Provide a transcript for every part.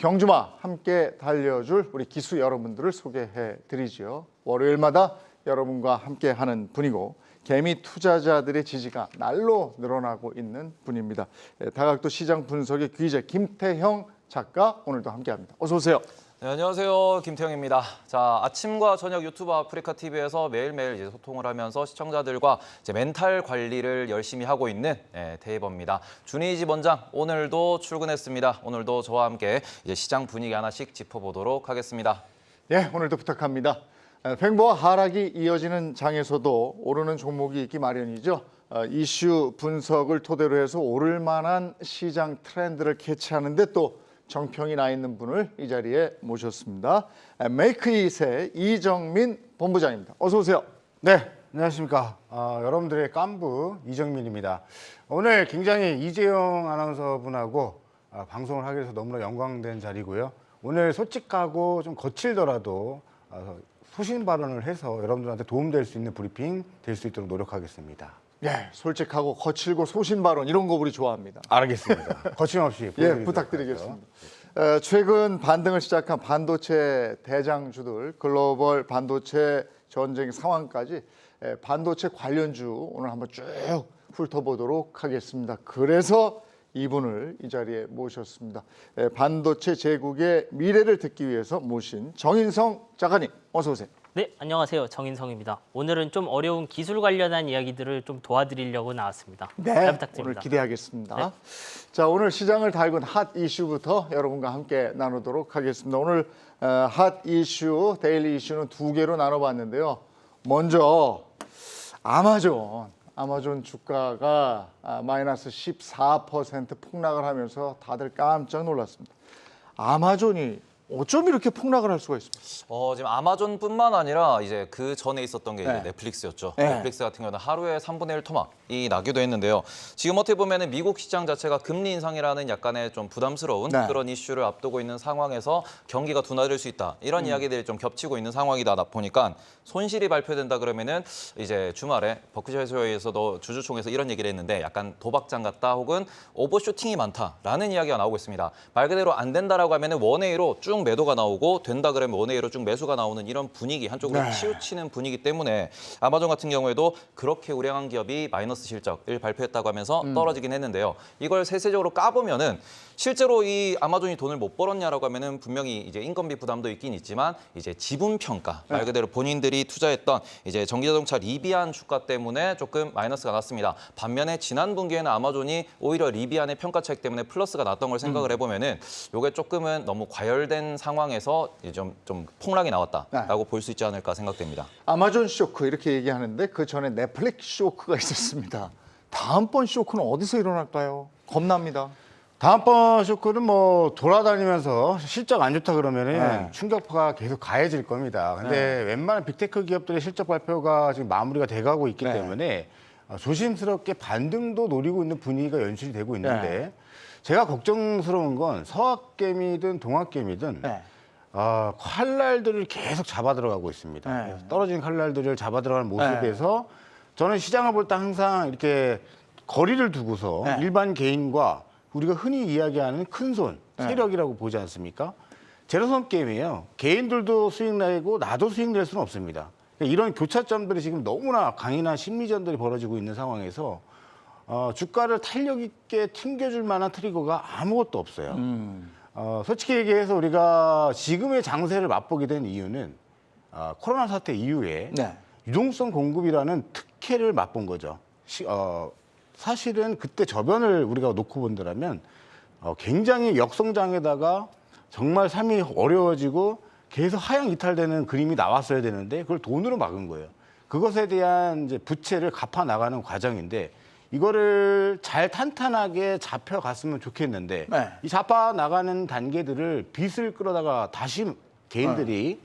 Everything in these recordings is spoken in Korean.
경주마 함께 달려줄 우리 기수 여러분들을 소개해 드리죠. 월요일마다 여러분과 함께하는 분이고 개미 투자자들의 지지가 날로 늘어나고 있는 분입니다. 다각도 시장 분석의 귀재 김태형 작가 오늘도 함께합니다. 어서 오세요. 네, 안녕하세요. 김태형입니다. 자, 아침과 저녁 유튜브 아프리카 TV에서 매일매일 이제 소통을 하면서 시청자들과 이제 멘탈 관리를 열심히 하고 있는 테이버입니다. 준희집 원장 오늘도 출근했습니다. 오늘도 저와 함께 이제 시장 분위기 하나씩 짚어보도록 하겠습니다. 네, 오늘도 부탁합니다. 횡보와 하락이 이어지는 장에서도 오르는 종목이 있기 마련이죠. 이슈 분석을 토대로 해서 오를 만한 시장 트렌드를 캐치하는데 또 정평이 나 있는 분을 이 자리에 모셨습니다. 메이크잇의 이정민 본부장입니다. 어서 오세요. 네, 안녕하십니까. 여러분들의 깐부 이정민입니다. 오늘 굉장히 이재용 아나운서분하고 방송을 하게 돼서 너무나 영광된 자리고요. 오늘 솔직하고 좀 거칠더라도 소신 발언을 해서 여러분들한테 도움될 수 있는 브리핑 될 수 있도록 노력하겠습니다. 네, 솔직하고 거칠고 소신 발언 이런 거 우리 좋아합니다. 알겠습니다. 거침없이 부탁드리겠습니다. 최근 반등을 시작한 반도체 대장주들, 글로벌 반도체 전쟁 상황까지 반도체 관련주 오늘 한번 쭉 훑어보도록 하겠습니다. 그래서 이분을 이 자리에 모셨습니다. 반도체 제국의 미래를 듣기 위해서 모신 정인성 작가님, 어서 오세요. 네, 안녕하세요. 정인성입니다. 오늘은 좀 어려운 기술 관련한 이야기들을 좀 도와드리려고 나왔습니다. 잘 부탁드립니다. 오늘 기대하겠습니다. 네. 자, 오늘 시장을 달군 핫 이슈부터 여러분과 함께 나누도록 하겠습니다. 오늘 핫 이슈, 데일리 이슈는 두 개로 나눠봤는데요. 먼저 아마존 주가가 마이너스 14% 폭락을 하면서 다들 깜짝 놀랐습니다. 아마존이 어쩜 이렇게 폭락을 할 수가 있습니까? 지금 아마존뿐만 아니라 이제 그 전에 있었던 게 이제 네. 넷플릭스였죠. 네. 넷플릭스 같은 경우는 하루에 3분의 1 토막이 나기도 했는데요. 지금 어떻게 보면은 미국 시장 자체가 금리 인상이라는 약간의 좀 부담스러운 네. 그런 이슈를 앞두고 있는 상황에서 경기가 둔화될 수 있다. 이런 이야기들이 좀 겹치고 있는 상황이다 보니까 손실이 발표된다 그러면은 이제 주말에 버크셔에서도 주주총회에서 이런 얘기를 했는데 약간 도박장 같다 혹은 오버슈팅이 많다라는 이야기가 나오고 있습니다. 말 그대로 안 된다라고 하면은 원웨이로 쭉 매도가 나오고 된다 그러면 원웨이로 쭉 매수가 나오는 이런 분위기 한쪽으로 네. 치우치는 분위기 때문에 아마존 같은 경우에도 그렇게 우량한 기업이 마이너스 실적을 발표했다고 하면서 떨어지긴 했는데요. 이걸 세세적으로 까보면은 실제로 이 아마존이 돈을 못 벌었냐라고 하면은 분명히 이제 인건비 부담도 있긴 있지만 이제 지분 평가 말 그대로 본인들이 투자했던 이제 전기자동차 리비안 주가 때문에 조금 마이너스가 났습니다. 반면에 지난 분기에는 아마존이 오히려 리비안의 평가 차익 때문에 플러스가 났던 걸 생각을 해보면은 이게 조금은 너무 과열된 상황에서 좀 폭락이 나왔다라고 볼 수 있지 않을까 생각됩니다. 아마존 쇼크 이렇게 얘기하는데 그 전에 넷플릭스 쇼크가 있었습니다. 다음번 쇼크는 어디서 일어날까요? 겁납니다. 다음번 쇼크는 뭐 돌아다니면서 실적 안 좋다 그러면은 네. 충격파가 계속 가해질 겁니다. 근데 웬만한 빅테크 기업들의 실적 발표가 지금 마무리가 돼가고 있기 네. 때문에 조심스럽게 반등도 노리고 있는 분위기가 연출이 되고 있는데 제가 걱정스러운 건 서학개미든 동학개미든 칼날들을 계속 잡아 들어가고 있습니다. 네. 떨어진 칼날들을 잡아 들어가는 모습에서 저는 시장을 볼 때 항상 이렇게 거리를 두고서 일반 개인과 우리가 흔히 이야기하는 큰손, 세력이라고 보지 않습니까? 제로섬 게임이에요. 개인들도 수익 내고 나도 수익 낼 수는 없습니다. 그러니까 이런 교차점들이 지금 너무나 강인한 심리전들이 벌어지고 있는 상황에서 주가를 탄력 있게 튕겨줄 만한 트리거가 아무것도 없어요. 솔직히 얘기해서 우리가 지금의 장세를 맛보게 된 이유는 코로나 사태 이후에 유동성 공급이라는 특혜를 맛본 거죠. 사실은 그때 저변을 우리가 놓고 본다면 굉장히 역성장에다가 정말 삶이 어려워지고 계속 하향 이탈되는 그림이 나왔어야 되는데 그걸 돈으로 막은 거예요. 그것에 대한 이제 부채를 갚아 나가는 과정인데 이거를 잘 탄탄하게 잡혀갔으면 좋겠는데 이 잡아 나가는 단계들을 빚을 끌어다가 다시 개인들이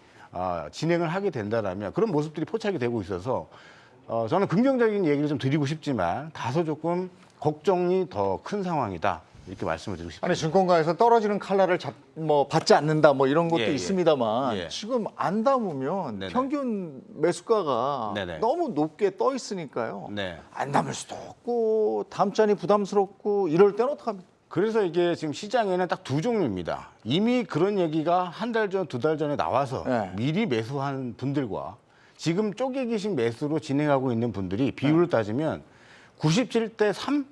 진행을 하게 된다라면 그런 모습들이 포착이 되고 있어서 저는 긍정적인 얘기를 좀 드리고 싶지만 다소 조금 걱정이 더 큰 상황이다. 이렇게 말씀을 드리고 싶습니다. 아니 증권가에서 떨어지는 칼날을 받지 않는다 뭐 이런 것도 있습니다만 지금 안 담으면 평균 매수가가 너무 높게 떠 있으니까요. 안 담을 수도 없고 담자니 부담스럽고 이럴 때는 어떡합니까? 그래서 이게 지금 시장에는 딱 두 종류입니다. 이미 그런 얘기가 한 달 전, 두 달 전에 나와서 네. 미리 매수한 분들과 지금 쪼개기식 매수로 진행하고 있는 분들이 비율을 따지면 97대 3?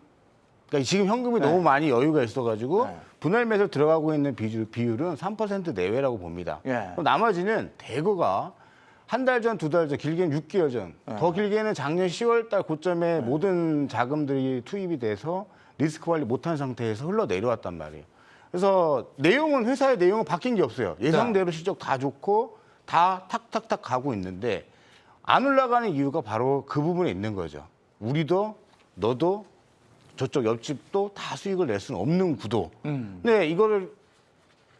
그러니까 지금 현금이 너무 많이 여유가 있어가지고 네. 분할 매수 들어가고 있는 비율은 3% 내외라고 봅니다. 예. 그럼 나머지는 대거가 한 달 전, 두 달 전, 길게는 6개월 전, 더 길게는 작년 10월 달 고점에 모든 자금들이 투입이 돼서 리스크 관리 못한 상태에서 흘러내려왔단 말이에요. 그래서 내용은 회사의 내용은 바뀐 게 없어요. 예상대로 실적 다 좋고 다 탁탁탁 가고 있는데 안 올라가는 이유가 바로 그 부분에 있는 거죠. 우리도 너도 저쪽 옆집도 다 수익을 낼 수는 없는 구도. 근데 이거를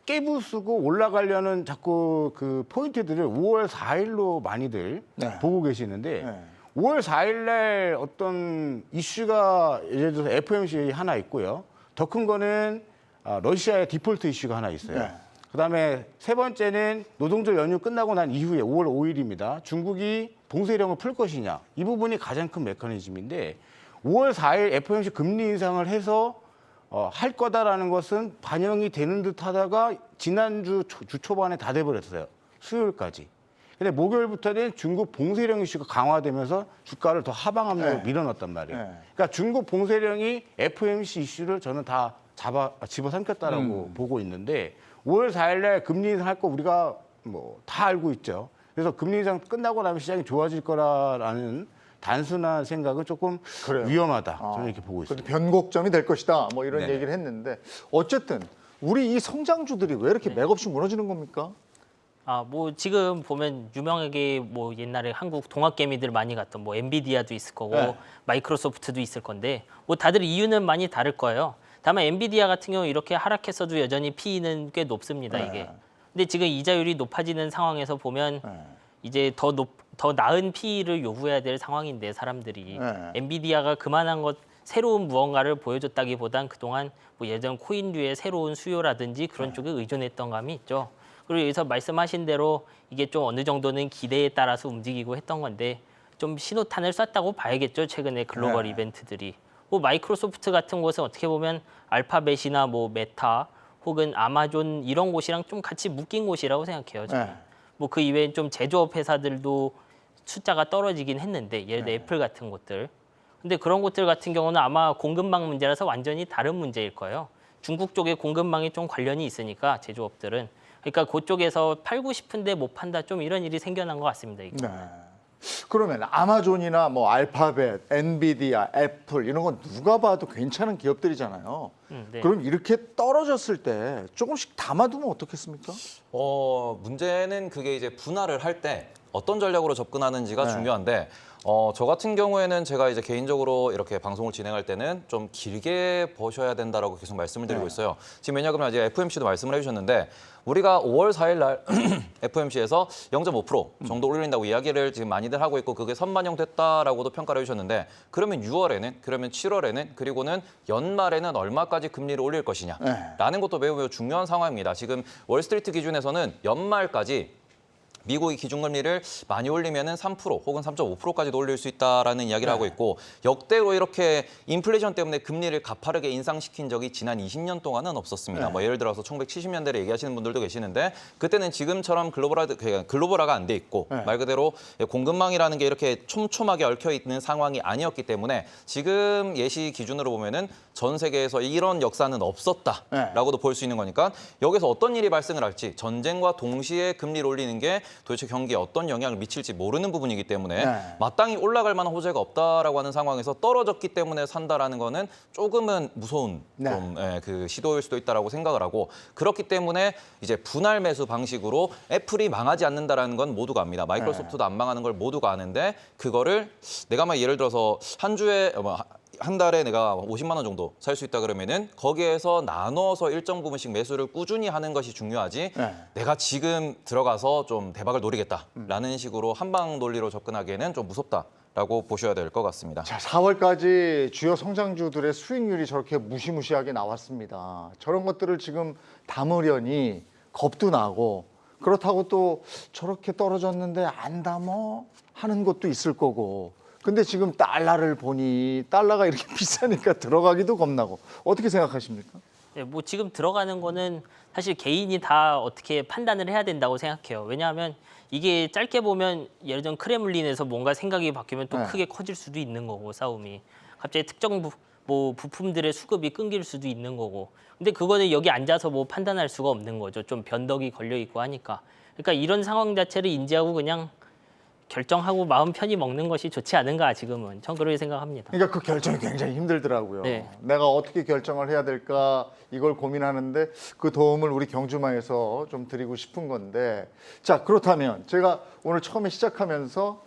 깨부수고 올라가려는 자꾸 그 포인트들을 5월 4일로 많이들 네. 보고 계시는데 네. 5월 4일 날 어떤 이슈가 예를 들어서 FOMC 하나 있고요. 더 큰 거는 러시아의 디폴트 이슈가 하나 있어요. 네. 그다음에 세 번째는 노동절 연휴 끝나고 난 이후에 5월 5일입니다. 중국이 봉쇄령을 풀 것이냐. 이 부분이 가장 큰 메커니즘인데 5월 4일 FOMC 금리 인상을 해서 할 거다라는 것은 반영이 되는 듯 하다가 지난주 주 초반에 다 돼버렸어요. 수요일까지. 근데 목요일부터는 중국 봉쇄령 이슈가 강화되면서 주가를 더 하방 압력으로 네. 밀어넣었단 말이에요. 네. 그러니까 중국 봉쇄령이 FOMC 이슈를 저는 다 집어삼켰다라고 보고 있는데 5월 4일 날 금리 인상할 거 우리가 뭐 다 알고 있죠. 그래서 금리 인상 끝나고 나면 시장이 좋아질 거라는 단순한 생각은 조금 그래요. 위험하다. 저는 이렇게 보고 그래도 있습니다. 변곡점이 될 것이다. 뭐 이런 네네. 얘기를 했는데 어쨌든 우리 이 성장주들이 왜 이렇게 맥없이 무너지는 겁니까? 뭐 지금 보면 유명하게 뭐 옛날에 한국 동학개미들 많이 갔던 뭐 엔비디아도 있을 거고 네. 마이크로소프트도 있을 건데 뭐 다들 이유는 많이 다를 거예요. 다만 엔비디아 같은 경우 이렇게 하락했어도 여전히 PE는 꽤 높습니다, 이게. 근데 지금 이자율이 높아지는 상황에서 보면 이제 더 나은 PE를 요구해야 될 상황인데 사람들이 네. 엔비디아가 그만한 것 새로운 무언가를 보여줬다기보단 그동안 뭐 예전 코인류의 새로운 수요라든지 그런 쪽에 의존했던 감이 있죠. 그리고 여기서 말씀하신 대로 이게 좀 어느 정도는 기대에 따라서 움직이고 했던 건데 좀 신호탄을 쐈다고 봐야겠죠. 최근에 글로벌 네. 이벤트들이. 뭐 마이크로소프트 같은 곳은 어떻게 보면 알파벳이나 뭐 메타 혹은 아마존 이런 곳이랑 좀 같이 묶인 곳이라고 생각해요. 저는. 네. 뭐 그 이외엔 좀 제조업 회사들도 숫자가 떨어지긴 했는데 예를 들어 애플 같은 곳들. 근데 그런 곳들 같은 경우는 아마 공급망 문제라서 완전히 다른 문제일 거예요. 중국 쪽에 공급망이 좀 관련이 있으니까 제조업들은. 그러니까 그쪽에서 팔고 싶은데 못 판다 좀 이런 일이 생겨난 것 같습니다. 이게. 네. 그러면 아마존이나 뭐 알파벳, 엔비디아, 애플 이런 건 누가 봐도 괜찮은 기업들이잖아요. 네. 그럼 이렇게 떨어졌을 때 조금씩 담아두면 어떻겠습니까? 문제는 그게 이제 분할을 할 때 어떤 전략으로 접근하는지가 네. 중요한데 저 같은 경우에는 제가 이제 개인적으로 이렇게 방송을 진행할 때는 좀 길게 보셔야 된다라고 계속 말씀을 드리고 네. 있어요. 지금 왜냐하면 이제 FOMC도 말씀을 해주셨는데 우리가 5월 4일 날 FOMC에서 0.5% 정도 올린다고 이야기를 지금 많이들 하고 있고 그게 선반영됐다라고도 평가를 해주셨는데 그러면 6월에는 그러면 7월에는 그리고는 연말에는 얼마까지 금리를 올릴 것이냐라는 것도 매우 중요한 상황입니다. 지금 월스트리트 기준에서는 연말까지 미국이 기준금리를 많이 올리면은 3% 혹은 3.5%까지도 올릴 수 있다라는 이야기를 하고 있고 역대로 이렇게 인플레이션 때문에 금리를 가파르게 인상시킨 적이 지난 20년 동안은 없었습니다. 뭐 예를 들어서 1970년대를 얘기하시는 분들도 계시는데 그때는 지금처럼 글로벌화가 안 돼 있고 말 그대로 공급망이라는 게 이렇게 촘촘하게 얽혀 있는 상황이 아니었기 때문에 지금 예시 기준으로 보면은 전 세계에서 이런 역사는 없었다라고도 볼 수 있는 거니까 여기서 어떤 일이 발생을 할지 전쟁과 동시에 금리를 올리는 게 도대체 경기에 어떤 영향을 미칠지 모르는 부분이기 때문에 마땅히 올라갈 만한 호재가 없다라고 하는 상황에서 떨어졌기 때문에 산다라는 거는 조금은 무서운 좀 그 시도일 수도 있다라고 생각을 하고 그렇기 때문에 이제 분할 매수 방식으로 애플이 망하지 않는다라는 건 모두가 압니다. 마이크로소프트도 안 망하는 걸 모두가 아는데 그거를 내가 막 예를 들어서 한 달에 내가 50만 원 정도 살 수 있다 그러면은 거기에서 나눠서 일정 부분씩 매수를 꾸준히 하는 것이 중요하지 내가 지금 들어가서 좀 대박을 노리겠다라는 식으로 한방 논리로 접근하기에는 좀 무섭다라고 보셔야 될 것 같습니다. 자, 4월까지 주요 성장주들의 수익률이 저렇게 무시무시하게 나왔습니다. 저런 것들을 지금 담으려니 겁도 나고 그렇다고 또 저렇게 떨어졌는데 안 담어 하는 것도 있을 거고 근데 지금 달러를 보니 달러가 이렇게 비싸니까 들어가기도 겁나고 어떻게 생각하십니까? 네, 뭐 지금 들어가는 거는 사실 개인이 다 어떻게 판단을 해야 된다고 생각해요. 왜냐하면 이게 짧게 보면 예를 들면 크레물린에서 뭔가 생각이 바뀌면 또 네. 크게 커질 수도 있는 거고 싸움이 갑자기 특정 뭐 부품들의 수급이 끊길 수도 있는 거고. 근데 그거는 여기 앉아서 뭐 판단할 수가 없는 거죠. 좀 변덕이 걸려 있고 하니까. 그러니까 이런 상황 자체를 인지하고 그냥 결정하고 마음 편히 먹는 것이 좋지 않은가 지금은. 전 그렇게 생각합니다. 그러니까 그 결정이 굉장히 힘들더라고요. 네. 내가 어떻게 결정을 해야 될까 이걸 고민하는데 그 도움을 우리 경주마에서 좀 드리고 싶은 건데 자 그렇다면 제가 오늘 처음에 시작하면서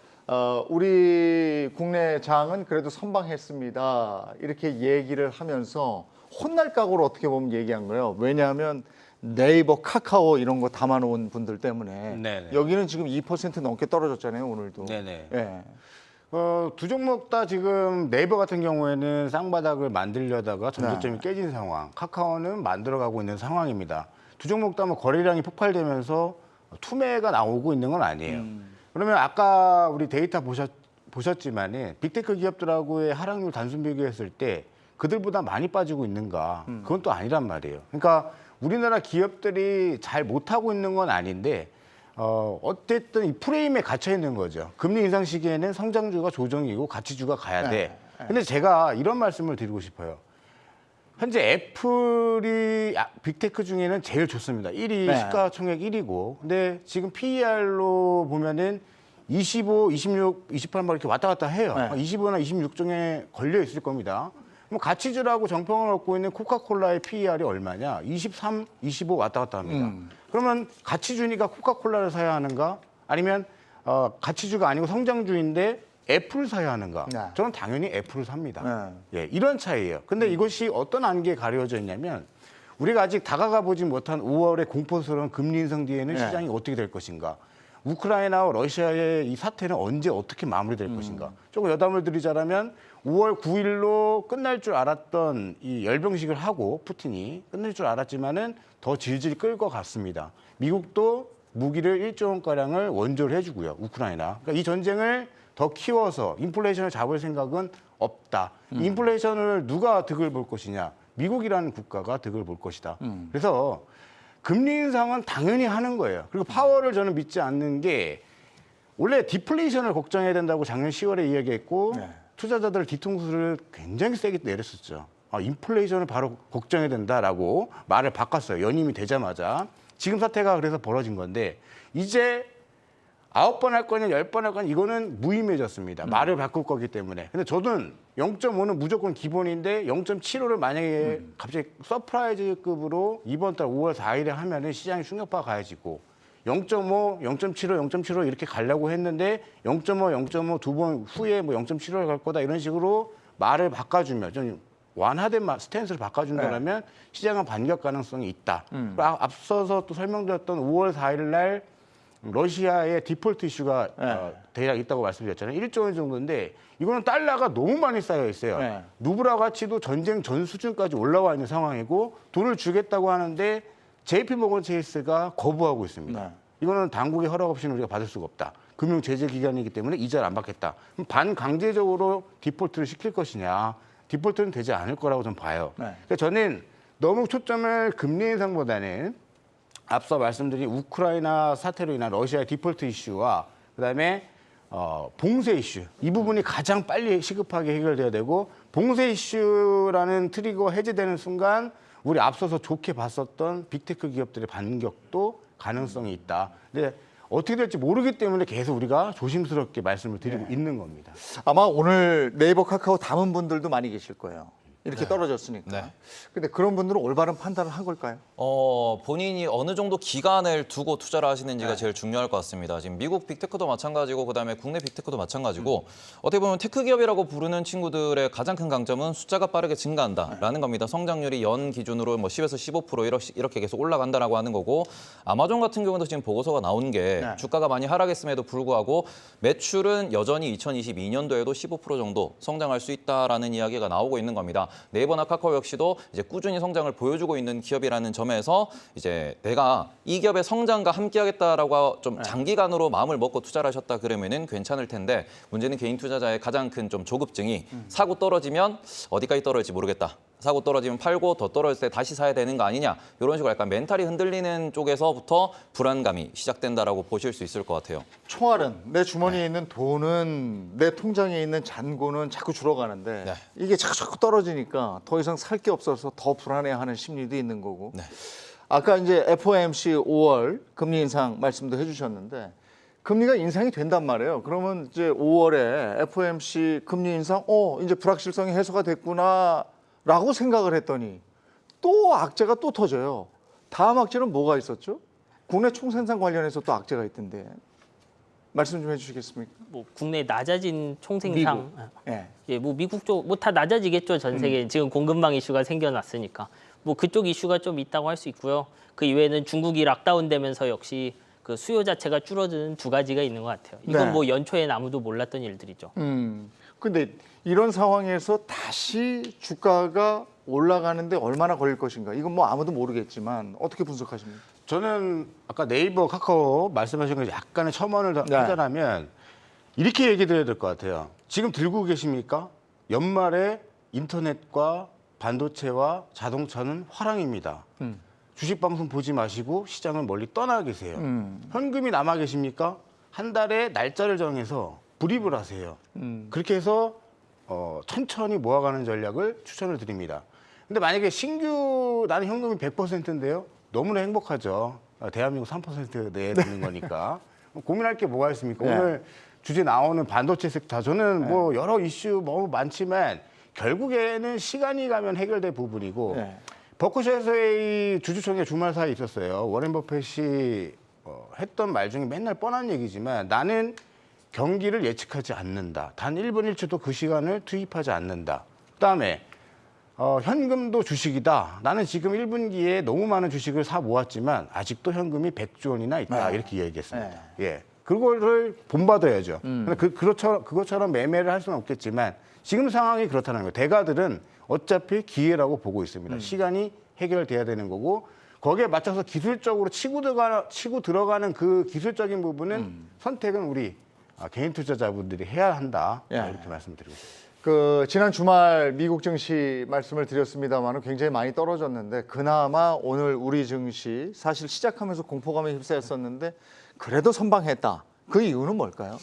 우리 국내 장은 그래도 선방했습니다 이렇게 얘기를 하면서 혼날 각오로 어떻게 보면 얘기한 거예요. 왜냐하면 네이버, 카카오 이런 거 담아놓은 분들 때문에 네네. 여기는 지금 2% 넘게 떨어졌잖아요 오늘도. 네네. 예. 두 종목 다 지금 네이버 같은 경우에는 쌍바닥을 만들려다가 전고점이 깨진 상황, 카카오는 만들어가고 있는 상황입니다. 두 종목 다 뭐 거래량이 폭발되면서 투매가 나오고 있는 건 아니에요. 그러면 아까 우리 데이터 보셨지만은 빅테크 기업들하고의 하락률 단순 비교했을 때 그들보다 많이 빠지고 있는가? 그건 또 아니란 말이에요. 그러니까 우리나라 기업들이 잘 못하고 있는 건 아닌데 어쨌든 이 프레임에 갇혀 있는 거죠. 금리 인상 시기에는 성장주가 조정이고 가치주가 가야 돼. 근데 제가 이런 말씀을 드리고 싶어요. 현재 애플이 빅테크 중에는 제일 좋습니다. 1위 네. 시가총액 1위고. 근데 지금 PER로 보면은 25, 26, 28 막 이렇게 왔다 갔다 해요. 네. 25나 26 중에 걸려 있을 겁니다. 뭐 가치주라고 정평을 얻고 있는 코카콜라의 PER이 얼마냐? 23, 25 왔다 갔다 합니다. 그러면 가치주니까 코카콜라를 사야 하는가? 아니면 가치주가 아니고 성장주인데 애플을 사야 하는가? 네. 저는 당연히 애플을 삽니다. 예, 이런 차이예요. 근데 이것이 어떤 안개에 가려져 있냐면 우리가 아직 다가가 보지 못한 5월의 공포스러운 금리 인상 뒤에는 네. 시장이 어떻게 될 것인가? 우크라이나와 러시아의 이 사태는 언제 어떻게 마무리될 것인가? 조금 여담을 드리자면 5월 9일로 끝날 줄 알았던 이 열병식을 하고 푸틴이 끝날 줄 알았지만은 더 질질 끌 것 같습니다. 미국도 무기를 1조 원가량을 원조를 해주고요. 우크라이나. 그러니까 이 전쟁을 더 키워서 인플레이션을 잡을 생각은 없다. 인플레이션을 누가 득을 볼 것이냐? 미국이라는 국가가 득을 볼 것이다. 그래서 금리 인상은 당연히 하는 거예요. 그리고 파월을 저는 믿지 않는 게 원래 디플레이션을 걱정해야 된다고 작년 10월에 이야기했고 투자자들 뒤통수를 굉장히 세게 내렸었죠. 인플레이션을 바로 걱정해야 된다라고 말을 바꿨어요. 연임이 되자마자. 지금 사태가 그래서 벌어진 건데 이제 9번 할 거냐 10번 할 거냐 이거는 무의미해졌습니다. 말을 바꿀 거기 때문에. 근데 저는 0.5는 무조건 기본인데 0.75를 만약에 갑자기 서프라이즈급으로 이번 달 5월 4일에 하면은 시장이 충격파가 가해지고 0.5, 0.75, 0.75 이렇게 가려고 했는데 0.5, 0.5 두 번 후에 뭐 0.75를 갈 거다 이런 식으로 말을 바꿔주면 좀 완화된 스탠스를 바꿔준다면 시장은 반격 가능성이 있다. 앞서서 또 설명드렸던 5월 4일 날 러시아의 디폴트 이슈가 대략 있다고 말씀드렸잖아요. 1조 원 정도인데 이거는 달러가 너무 많이 쌓여 있어요. 루블화 가치도 전쟁 전 수준까지 올라와 있는 상황이고 돈을 주겠다고 하는데 JP모건 체이스가 거부하고 있습니다. 이거는 당국의 허락 없이는 우리가 받을 수가 없다. 금융 제재 기관이기 때문에 이자를 안 받겠다. 그럼 반강제적으로 디폴트를 시킬 것이냐? 디폴트는 되지 않을 거라고 저는 봐요. 그러니까 저는 너무 초점을 금리 인상보다는 앞서 말씀드린 우크라이나 사태로 인한 러시아의 디폴트 이슈와 그다음에 봉쇄 이슈 이 부분이 가장 빨리 시급하게 해결돼야 되고 봉쇄 이슈라는 트리거가 해제되는 순간 우리 앞서서 좋게 봤었던 빅테크 기업들의 반격도 가능성이 있다. 근데 어떻게 될지 모르기 때문에 계속 우리가 조심스럽게 말씀을 드리고 있는 겁니다. 아마 오늘 네이버, 카카오 담은 분들도 많이 계실 거예요. 이렇게 떨어졌으니까. 네. 근데 그런 분들은 올바른 판단을 한 걸까요? 본인이 어느 정도 기간을 두고 투자를 하시는지가 제일 중요할 것 같습니다. 지금 미국 빅테크도 마찬가지고 그다음에 국내 빅테크도 마찬가지고 어떻게 보면 테크 기업이라고 부르는 친구들의 가장 큰 강점은 숫자가 빠르게 증가한다라는 겁니다. 성장률이 연 기준으로 뭐 10에서 15% 이렇게 계속 올라간다라고 하는 거고 아마존 같은 경우도 지금 보고서가 나온 게 주가가 많이 하락했음에도 불구하고 매출은 여전히 2022년도에도 15% 정도 성장할 수 있다라는 이야기가 나오고 있는 겁니다. 네이버나 카카오 역시도 이제 꾸준히 성장을 보여주고 있는 기업이라는 점에서 이제 내가 이 기업의 성장과 함께하겠다라고 좀 장기간으로 마음을 먹고 투자를 하셨다 그러면은 괜찮을 텐데 문제는 개인 투자자의 가장 큰 좀 조급증이 사고 떨어지면 어디까지 떨어질지 모르겠다. 사고 떨어지면 팔고 더 떨어질 때 다시 사야 되는 거 아니냐 이런 식으로 약간 멘탈이 흔들리는 쪽에서부터 불안감이 시작된다라고 보실 수 있을 것 같아요. 총알은 내 주머니에 있는 돈은 내 통장에 있는 잔고는 자꾸 줄어가는데 네. 이게 자꾸 떨어지니까 더 이상 살 게 없어서 더 불안해하는 심리도 있는 거고. 네. 아까 이제 FOMC 5월 금리 인상 말씀도 해주셨는데 금리가 인상이 된단 말이에요. 그러면 이제 5월에 FOMC 금리 인상, 이제 불확실성이 해소가 됐구나라고 생각을 했더니 또 악재가 또 터져요. 다음 악재는 뭐가 있었죠? 국내 총생산 관련해서 또 악재가 있던데 말씀 좀 해주시겠습니까? 뭐 국내 낮아진 총생산, 예. 예, 뭐 미국 쪽 뭐 다 낮아지겠죠. 전 세계 지금 공급망 이슈가 생겨났으니까 뭐 그쪽 이슈가 좀 있다고 할 수 있고요. 그 이외에는 중국이 락다운되면서 역시 그 수요 자체가 줄어드는 두 가지가 있는 것 같아요. 이건 네. 뭐 연초엔 아무도 몰랐던 일들이죠. 근데 이런 상황에서 다시 주가가 올라가는데 얼마나 걸릴 것인가? 이건 뭐 아무도 모르겠지만 어떻게 분석하십니까? 저는 아까 네이버, 카카오 말씀하신 거 약간의 첨언을 네. 하자면 이렇게 얘기 드려야 될 것 같아요. 지금 들고 계십니까? 연말에 인터넷과 반도체와 자동차는 화랑입니다. 주식 방송 보지 마시고 시장을 멀리 떠나 계세요. 현금이 남아 계십니까? 한 달에 날짜를 정해서 불입을 하세요. 그렇게 해서 천천히 모아가는 전략을 추천을 드립니다. 근데 만약에 신규 나는 현금이 100%인데요. 너무나 행복하죠. 대한민국 3% 내에 드는 거니까. 고민할 게 뭐가 있습니까? 네. 오늘 주제 나오는 반도체 섹터 저는 뭐 여러 이슈 너무 많지만 결국에는 시간이 가면 해결될 부분이고 네. 버크셔에서의 주주총회 주말 사이에 있었어요. 워렌 버핏이 했던 말 중에 맨날 뻔한 얘기지만 나는 경기를 예측하지 않는다. 단 1분 1초도 그 시간을 투입하지 않는다. 그다음에 현금도 주식이다. 나는 지금 1분기에 너무 많은 주식을 사 모았지만 아직도 현금이 100조 원이나 있다. 네. 이렇게 얘기했습니다. 예, 그거를 본받아야죠. 근데 그것처럼 매매를 할 수는 없겠지만 지금 상황이 그렇다는 거예요. 대가들은 어차피 기회라고 보고 있습니다. 시간이 해결돼야 되는 거고 거기에 맞춰서 기술적으로 치고 들어가는 그 기술적인 부분은 선택은 우리 개인 투자자분들이 해야 한다. 예. 이렇게 말씀드리고 있습니다. 지난 주말 미국 증시 말씀을 드렸습니다만 굉장히 많이 떨어졌는데 그나마 오늘 우리 증시 사실 시작하면서 공포감에 휩싸였었는데 그래도 선방했다. 그 이유는 뭘까요?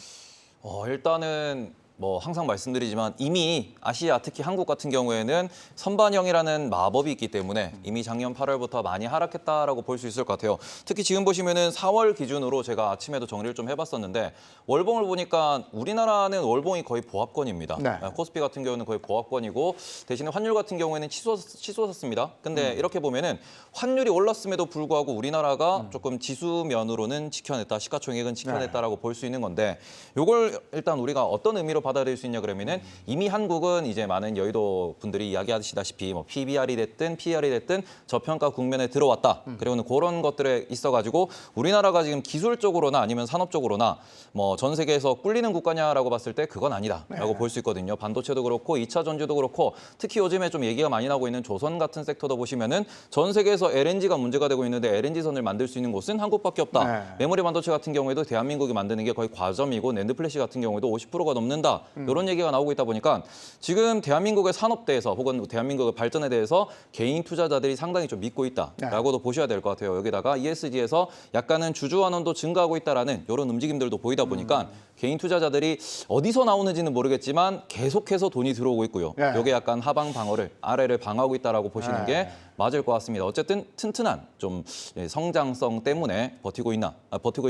일단은 뭐 항상 말씀드리지만 이미 아시아 특히 한국 같은 경우에는 선반영이라는 마법이 있기 때문에 이미 작년 8월부터 많이 하락했다라고 볼 수 있을 것 같아요. 특히 지금 보시면은 4월 기준으로 제가 아침에도 정리를 좀 해봤었는데 월봉을 보니까 우리나라는 월봉이 거의 보합권입니다. 네. 코스피 같은 경우는 거의 보합권이고 대신에 환율 같은 경우에는 치솟았습니다. 근데 이렇게 보면은 환율이 올랐음에도 불구하고 우리나라가 조금 지수면으로는 지켜냈다, 시가총액은 지켜냈다라고 볼 수 있는 건데 요걸 일단 우리가 어떤 의미로 받아들일 수 있냐 그러면은 이미 한국은 이제 많은 여의도 분들이 이야기하시다시피 뭐 PBR이 됐든 PER이 됐든 저평가 국면에 들어왔다. 그리고는 그런 것들에 있어가지고 우리나라가 지금 기술적으로나 아니면 산업적으로나 뭐 전 세계에서 꿀리는 국가냐라고 봤을 때 그건 아니다라고 볼 수 있거든요. 반도체도 그렇고 2차 전지도 그렇고 특히 요즘에 좀 얘기가 많이 나오고 있는 조선 같은 섹터도 보시면은 전 세계에서 LNG가 문제가 되고 있는데 LNG선을 만들 수 있는 곳은 한국밖에 없다. 네. 메모리 반도체 같은 경우에도 대한민국이 만드는 게 거의 과점이고 낸드 플래시 같은 경우에도 50%가 넘는다. 이런 얘기가 나오고 있다 보니까 지금 대한민국의 산업대에서 혹은 대한민국의 발전에 대해서 개인 투자자들이 상당히 좀 믿고 있다라고도 보셔야 될 것 같아요. 여기다가 ESG에서 약간은 주주환원도 증가하고 있다라는 이런 움직임들도 보이다 보니까 개인 투자자들이 어디서 나오는지는 모르겠지만 계속해서 돈이 들어오고 있고요. 네. 이게 약간 하방 방어를 아래를 방어하고 있다라고 보시는 게 맞을 것 같습니다. 어쨌든 튼튼한 좀 성장성 때문에 버티고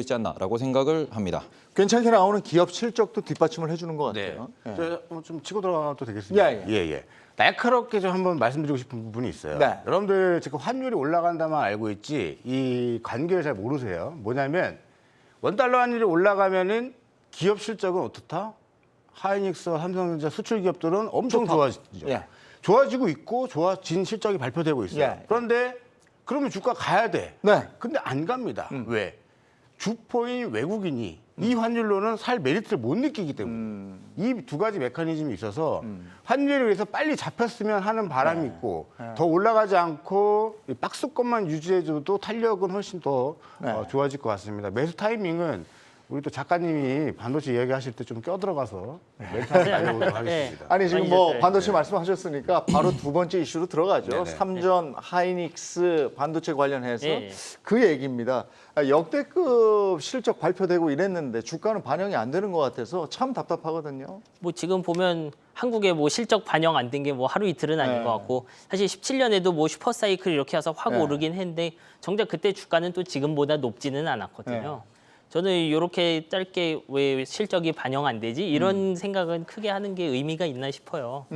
있지 않나라고 생각을 합니다. 괜찮게 나오는 기업 실적도 뒷받침을 해주는 것 같아요. 예. 좀 치고 들어가도 되겠습니다. 예. 날카롭게 좀 한번 말씀드리고 싶은 부분이 있어요. 네. 여러분들 지금 환율이 올라간다만 알고 있지 이 관계를 잘 모르세요. 뭐냐면 원달러 환율이 올라가면은 기업 실적은 어떻다? 하이닉스와 삼성전자 수출 기업들은 엄청 좋아지죠. 예. 좋아지고 있고 좋아진 실적이 발표되고 있어요. 예. 그런데 그러면 주가 가야 돼. 네. 근데 안 갑니다. 왜? 주포인 외국인이 이 환율로는 살 메리트를 못 느끼기 때문에 이 두 가지 메커니즘이 있어서 환율에 의해서 빨리 잡혔으면 하는 바람이 있고 더 올라가지 않고 이 박스권만 유지해줘도 탄력은 훨씬 더 좋아질 것 같습니다. 매수 타이밍은 우리 또 작가님이 반도체 이야기하실 때 좀 껴들어가서 멘트 한번 날려보도록 하겠습니다. 아니 지금 많이 뭐 좋았어요. 반도체 말씀하셨으니까 바로 두 번째 이슈로 들어가죠. 네네. 삼전 하이닉스 반도체 관련해서 예. 그 얘기입니다. 역대급 실적 발표되고 이랬는데 주가는 반영이 안 되는 것 같아서 참 답답하거든요. 뭐 지금 보면 한국에 뭐 실적 반영 안 된 게 뭐 하루 이틀은 아닌 네. 것 같고 사실 17년에도 뭐 슈퍼사이클 이렇게 해서 확 네. 오르긴 했는데 정작 그때 주가는 또 지금보다 높지는 않았거든요. 네. 저는 이렇게 짧게 왜 실적이 반영 안 되지 이런 생각은 크게 하는 게 의미가 있나 싶어요.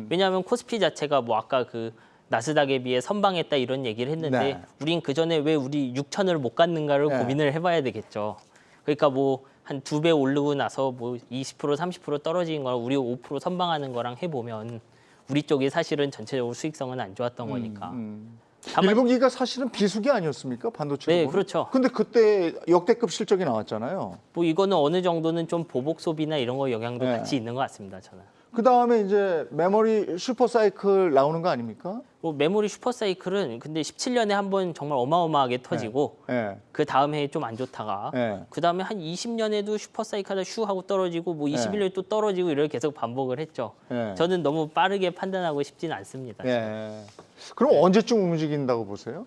왜냐하면 코스피 자체가 뭐 아까 그 나스닥에 비해 선방했다 이런 얘기를 했는데 네. 우린 그 전에 왜 우리 6천을 못 갔는가를 네. 고민을 해봐야 되겠죠. 그러니까 뭐 한 2배 오르고 나서 뭐 20% 30% 떨어진 걸 우리 5% 선방하는 거랑 해보면 우리 쪽이 사실은 전체적으로 수익성은 안 좋았던 거니까. 다만 1분기가 사실은 비수기 아니었습니까? 반도체. 네, 그렇죠. 근데 그때 역대급 실적이 나왔잖아요. 뭐 이거는 어느 정도는 좀 보복 소비나 이런 거 영향도 네. 같이 있는 것 같습니다. 저는. 그 다음에 이제 메모리 슈퍼사이클 나오는 거 아닙니까? 뭐 메모리 슈퍼사이클은 근데 17년에 한 번 정말 어마어마하게 터지고 예. 그 다음 해에 좀 안 좋다가 네. 그 다음에 한 20년에도 슈퍼사이클 하다 슈 하고 떨어지고 뭐 21년에 또 떨어지고 이걸 계속 반복을 했죠. 네. 저는 너무 빠르게 판단하고 싶진 않습니다. 예. 그럼 언제쯤 움직인다고 보세요?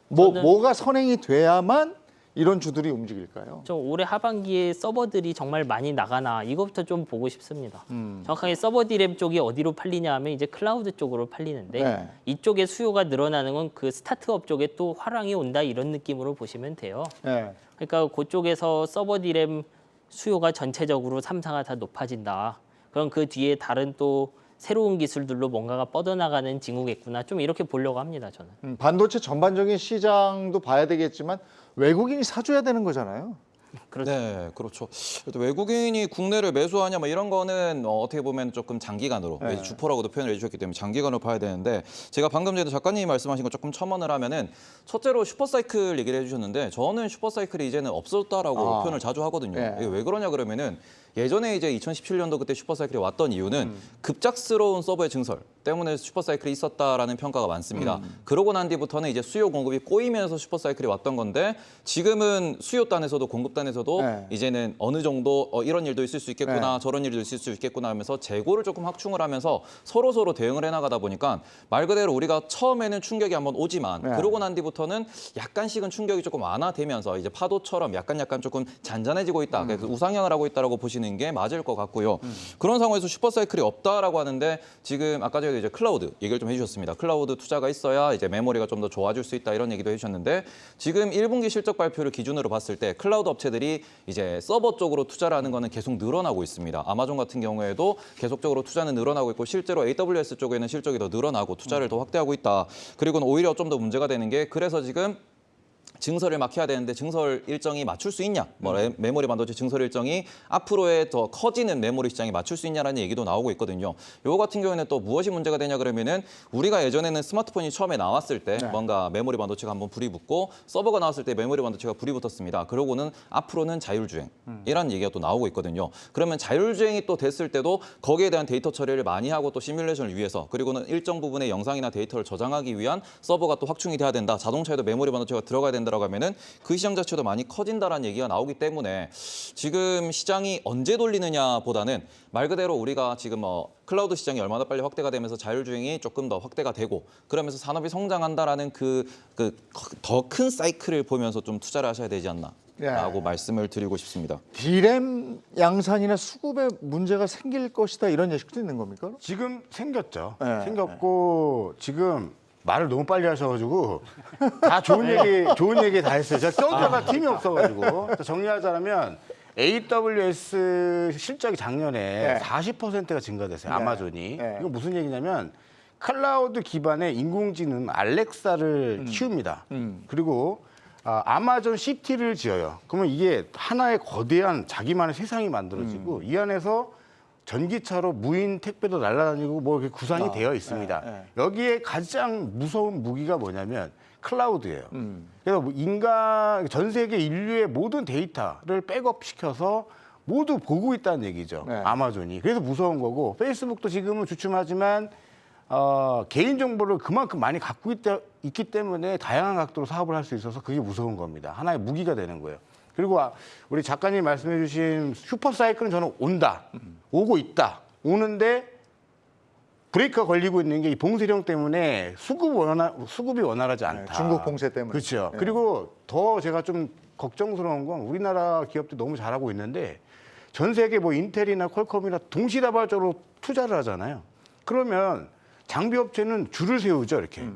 뭐가 선행이 돼야만 이런 주들이 움직일까요? 저 올해 하반기에 서버들이 정말 많이 나가나 이것부터 좀 보고 싶습니다. 정확하게 서버 디램 쪽이 어디로 팔리냐 하면 이제 클라우드 쪽으로 팔리는데 네. 이쪽에 수요가 늘어나는 건 그 스타트업 쪽에 또 화랑이 온다 이런 느낌으로 보시면 돼요. 예. 그러니까 그쪽에서 서버 디램 수요가 전체적으로 3사가 다 높아진다. 그럼 그 뒤에 다른 또 새로운 기술들로 뭔가가 뻗어나가는 징후겠구나. 좀 이렇게 보려고 합니다, 저는. 반도체 전반적인 시장도 봐야 되겠지만 외국인이 사줘야 되는 거잖아요. 그렇죠. 네, 그렇죠. 그래도 외국인이 국내를 매수하냐 뭐 이런 거는 어떻게 보면 조금 장기간으로 네. 주포라고도 표현을 해주셨기 때문에 장기간으로 봐야 되는데 제가 방금 전에 작가님이 말씀하신 거 조금 첨언을 하면은 첫째로 슈퍼사이클 얘기를 해주셨는데 저는 슈퍼사이클이 이제는 없었다라고 표현을 자주 하거든요. 네. 이게 왜 그러냐 그러면은 예전에 이제 2017년도 그때 슈퍼사이클이 왔던 이유는 급작스러운 서버의 증설 때문에 슈퍼사이클이 있었다라는 평가가 많습니다. 그러고 난 뒤부터는 이제 수요 공급이 꼬이면서 슈퍼사이클이 왔던 건데 지금은 수요단에서도 공급단에서도 네. 이제는 어느 정도 이런 일도 있을 수 있겠구나 저런 일도 있을 수 있겠구나 하면서 재고를 조금 확충을 하면서 서로 대응을 해나가다 보니까 말 그대로 우리가 처음에는 충격이 한번 오지만 네. 그러고 난 뒤부터는 약간씩은 충격이 조금 완화되면서 이제 파도처럼 약간 조금 잔잔해지고 있다. 그래서 우상향을 하고 있다라고 보시는 게 맞을 것 같고요. 그런 상황에서 슈퍼사이클이 없다라고 하는데 지금 아까 전에 이제 클라우드 얘기를 좀 해주셨습니다. 클라우드 투자가 있어야 이제 메모리가 좀 더 좋아질 수 있다 이런 얘기도 해주셨는데 지금 1분기 실적 발표를 기준으로 봤을 때 클라우드 업체들이 이제 서버 쪽으로 투자를 하는 거는 계속 늘어나고 있습니다. 아마존 같은 경우에도 계속적으로 투자는 늘어나고 있고 실제로 AWS 쪽에는 실적이 더 늘어나고 투자를 더 확대하고 있다. 그리고는 오히려 좀 더 문제가 되는 게 그래서 지금 증설을 막 해야 되는데 증설 일정이 맞출 수 있냐? 뭐 메모리 반도체 증설 일정이 앞으로의 더 커지는 메모리 시장에 맞출 수 있냐라는 얘기도 나오고 있거든요. 요거 같은 경우에는 또 무엇이 문제가 되냐 그러면은 우리가 예전에는 스마트폰이 처음에 나왔을 때 뭔가 메모리 반도체가 한번 불이 붙고 서버가 나왔을 때 메모리 반도체가 불이 붙었습니다. 그러고는 앞으로는 자율주행이라는 얘기가 또 나오고 있거든요. 그러면 자율주행이 또 됐을 때도 거기에 대한 데이터 처리를 많이 하고 또 시뮬레이션을 위해서 그리고는 일정 부분의 영상이나 데이터를 저장하기 위한 서버가 또 확충이 돼야 된다. 자동차에도 메모리 반도체가 들어가야 된다. 라고 하면은 그 시장 자체도 많이 커진다라는 얘기가 나오기 때문에 지금 시장이 언제 돌리느냐보다는 말 그대로 우리가 지금 클라우드 시장이 얼마나 빨리 확대가 되면서 자율주행이 조금 더 확대가 되고 그러면서 산업이 성장한다라는 그 더 큰 사이클을 보면서 좀 투자를 하셔야 되지 않나라고 말씀을 드리고 싶습니다. 디램 양산이나 수급에 문제가 생길 것이다 이런 예측도 있는 겁니까? 지금 생겼죠. 네. 생겼고 지금 말을 너무 빨리 하셔가지고 다 좋은 얘기 다 했어요. 제가 껴들어갈 팀이 없어가지고 정리하자면 AWS 실적이 작년에 40%가 증가됐어요. 아마존이. 이거 무슨 얘기냐면 클라우드 기반의 인공지능 알렉사를 키웁니다. 그리고 아마존 시티를 지어요. 그러면 이게 하나의 거대한 자기만의 세상이 만들어지고 이 안에서 전기차로 무인 택배도 날아다니고 뭐 이렇게 구상이 되어 있습니다. 여기에 가장 무서운 무기가 뭐냐면 클라우드예요. 그래서 전 세계 인류의 모든 데이터를 백업시켜서 모두 보고 있다는 얘기죠. 아마존이. 그래서 무서운 거고 페이스북도 지금은 주춤하지만 개인정보를 그만큼 많이 갖고 있기 때문에 다양한 각도로 사업을 할 수 있어서 그게 무서운 겁니다. 하나의 무기가 되는 거예요. 그리고 우리 작가님 말씀해주신 슈퍼사이클은 저는 온다, 오고 있다, 오는데 브레이크가 걸리고 있는 게 이 봉쇄령 때문에 수급이 원활하지 않다. 중국 봉쇄 때문에. 그렇죠. 그리고 더 제가 좀 걱정스러운 건 우리나라 기업들 너무 잘하고 있는데 전 세계 뭐 인텔이나 퀄컴이나 동시다발적으로 투자를 하잖아요. 그러면 장비 업체는 줄을 세우죠, 이렇게.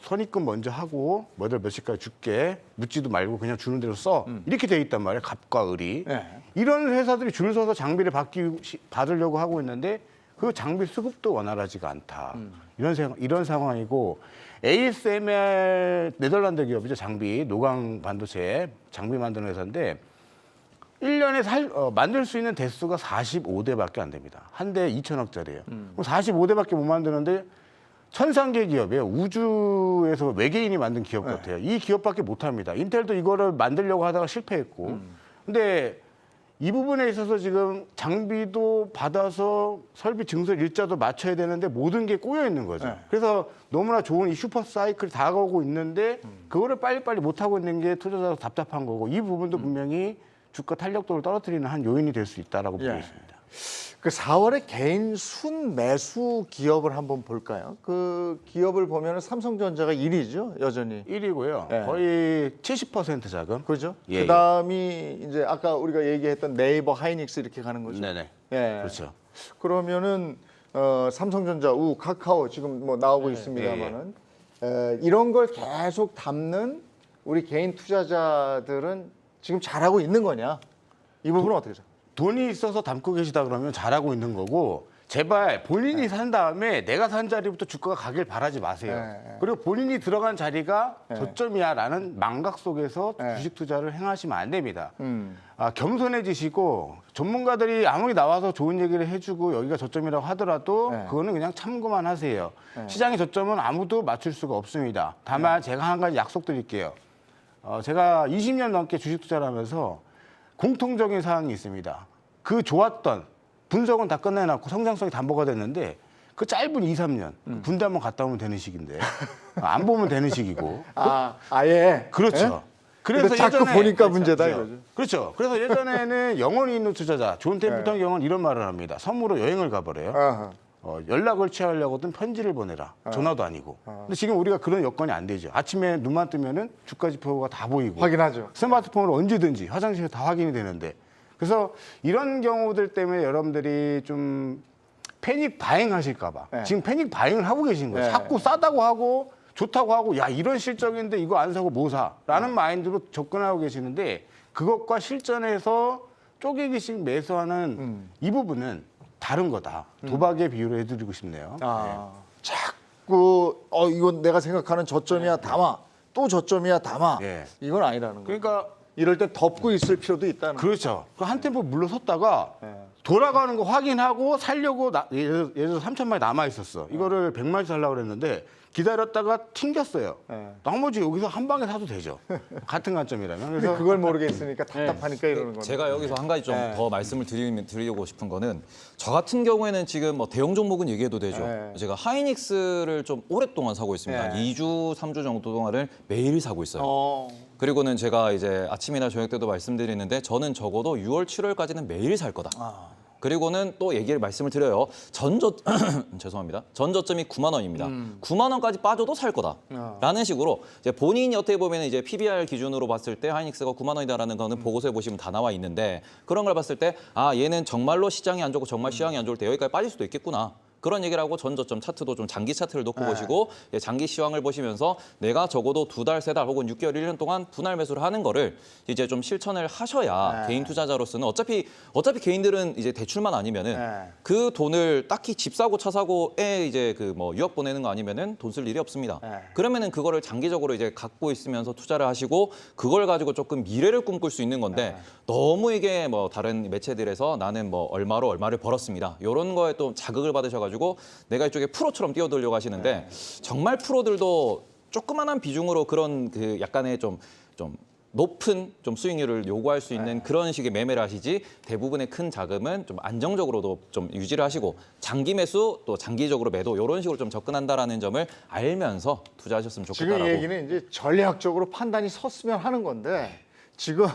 선입금 먼저 하고 몇 시까지 줄게, 묻지도 말고 그냥 주는 대로 써. 이렇게 돼 있단 말이에요, 갑과 을이. 네. 이런 회사들이 줄 서서 장비를 받으려고 하고 있는데 그 장비 수급도 원활하지가 않다. 이런 상황이고 ASML 네덜란드 기업이죠. 장비 노강 반도체 장비 만드는 회사인데 1년에 만들 수 있는 대수가 45대밖에 안 됩니다. 한 대 2천억짜리예요. 그럼 45대밖에 못 만드는데 천상계 기업이에요. 우주에서 외계인이 만든 기업 같아요. 이 기업밖에 못 합니다. 인텔도 이거를 만들려고 하다가 실패했고. 근데 이 부분에 있어서 지금 장비도 받아서 설비 증설 일자도 맞춰야 되는데 모든 게 꼬여 있는 거죠. 그래서 너무나 좋은 이 슈퍼 사이클이 다가오고 있는데 그거를 빨리빨리 못 하고 있는 게 투자자도 답답한 거고 이 부분도 분명히 주가 탄력도를 떨어뜨리는 한 요인이 될 수 있다라고 보고 있습니다. 그 4월에 개인 순 매수 기업을 한번 볼까요? 그 기업을 보면 삼성전자가 1위죠, 여전히. 1위고요. 네. 거의 70% 자금. 그죠? 예, 그다음이 이제 아까 우리가 얘기했던 네이버, 하이닉스 이렇게 가는 거죠. 네네. 예. 그렇죠. 그러면은 삼성전자, 카카오 지금 뭐 나오고 있습니다만은 이런 걸 계속 담는 우리 개인 투자자들은 지금 잘하고 있는 거냐? 이 부분은 어떻게 생각해요? 돈이 있어서 담고 계시다 그러면 잘하고 있는 거고 제발 본인이 산 다음에 내가 산 자리부터 주가가 가길 바라지 마세요. 그리고 본인이 들어간 자리가 저점이야라는 망각 속에서 주식 투자를 행하시면 안 됩니다. 겸손해지시고 전문가들이 아무리 나와서 좋은 얘기를 해주고 여기가 저점이라고 하더라도 그거는 그냥 참고만 하세요. 시장의 저점은 아무도 맞출 수가 없습니다. 다만 제가 한 가지 약속드릴게요. 제가 20년 넘게 주식 투자를 하면서 공통적인 사항이 있습니다. 그 좋았던 분석은 다 끝내놨고 성장성이 담보가 됐는데 그 짧은 2, 3년 군대 한번 갔다 오면 되는 시기인데 안 보면 되는 시기고 아예 그렇죠. 그래서 자꾸 보니까 문제다 그렇죠. 이거죠. 그렇죠. 그래서 예전에는 영혼이 있는 투자자 존 템플턴 경우는 이런 말을 합니다. 섬으로 여행을 가버려요. 아하. 연락을 취하려거든 편지를 보내라. 전화도 아니고. 근데 지금 우리가 그런 여건이 안 되죠. 아침에 눈만 뜨면은 주가 지표가 다 보이고. 확인하죠. 스마트폰으로 언제든지 화장실에 다 확인이 되는데. 그래서 이런 경우들 때문에 여러분들이 좀 패닉 바잉 하실까 봐. 지금 패닉 바잉을 하고 계신 거예요. 자꾸 싸다고 하고 좋다고 하고 야 이런 실적인데 이거 안 사고 뭐 사? 라는 마인드로 접근하고 계시는데 그것과 실전에서 쪼개기식 매수하는 이 부분은 다른 거다. 도박의 비유를 해드리고 싶네요. 자꾸 이건 내가 생각하는 저점이야 담아. 또 저점이야 담아. 예. 이건 아니라는 거예요. 그러니까 이럴 때 덮고 있을 필요도 있다는 거예요. 그렇죠. 한 템포 물러섰다가 돌아가는 거 확인하고 살려고 예를 들어 3천만이 남아 있었어. 이거를 100만씩 살려고 그랬는데 기다렸다가 튕겼어요. 나머지 여기서 한 방에 사도 되죠. 같은 관점이라면. 근데 그래서 그걸 모르겠으니까 답답하니까 이러는 거예요. 제가 여기서 한 가지 좀 더 말씀을 드리고 싶은 거는 저 같은 경우에는 지금 뭐 대형 종목은 얘기해도 되죠. 제가 하이닉스를 좀 오랫동안 사고 있습니다. 한 2주, 3주 정도 동안을 매일 사고 있어요. 그리고는 제가 이제 아침이나 저녁 때도 말씀드리는데 저는 적어도 6월, 7월까지는 매일 살 거다. 그리고는 또 말씀을 드려요. 죄송합니다. 전저점이 9만 원입니다. 9만 원까지 빠져도 살 거다라는 식으로 이제 본인이 어떻게 보면 이제 PBR 기준으로 봤을 때 하이닉스가 9만 원이다라는 거는 보고서에 보시면 다 나와 있는데 그런 걸 봤을 때 얘는 정말로 시장이 안 좋고 정말 시장이 안 좋을 때 여기까지 빠질 수도 있겠구나. 그런 얘기를 하고 전저점 차트도 좀 장기 차트를 놓고 보시고 장기 시황을 보시면서 내가 적어도 2달, 3달 혹은 6개월, 1년 동안 분할 매수를 하는 거를 이제 좀 실천을 하셔야 개인 투자자로서는 어차피 개인들은 이제 대출만 아니면은 그 돈을 딱히 집 사고 차 사고에 이제 그 뭐 유학 보내는 거 아니면은 돈 쓸 일이 없습니다. 그러면은 그거를 장기적으로 이제 갖고 있으면서 투자를 하시고 그걸 가지고 조금 미래를 꿈꿀 수 있는 건데 너무 이게 뭐 다른 매체들에서 나는 뭐 얼마를 벌었습니다. 이런 거에 또 자극을 받으셔가지고 내가 이쪽에 프로처럼 뛰어들려고 하시는데 정말 프로들도 조그만한 비중으로 그런 그 약간의 좀 높은 좀 수익률을 요구할 수 있는 그런 식의 매매를 하시지 대부분의 큰 자금은 좀 안정적으로도 좀 유지를 하시고 장기 매수 또 장기적으로 매도 이런 식으로 좀 접근한다라는 점을 알면서 투자하셨으면 좋겠다라고. 지금 얘기는 이제 전략적으로 판단이 섰으면 하는 건데 지금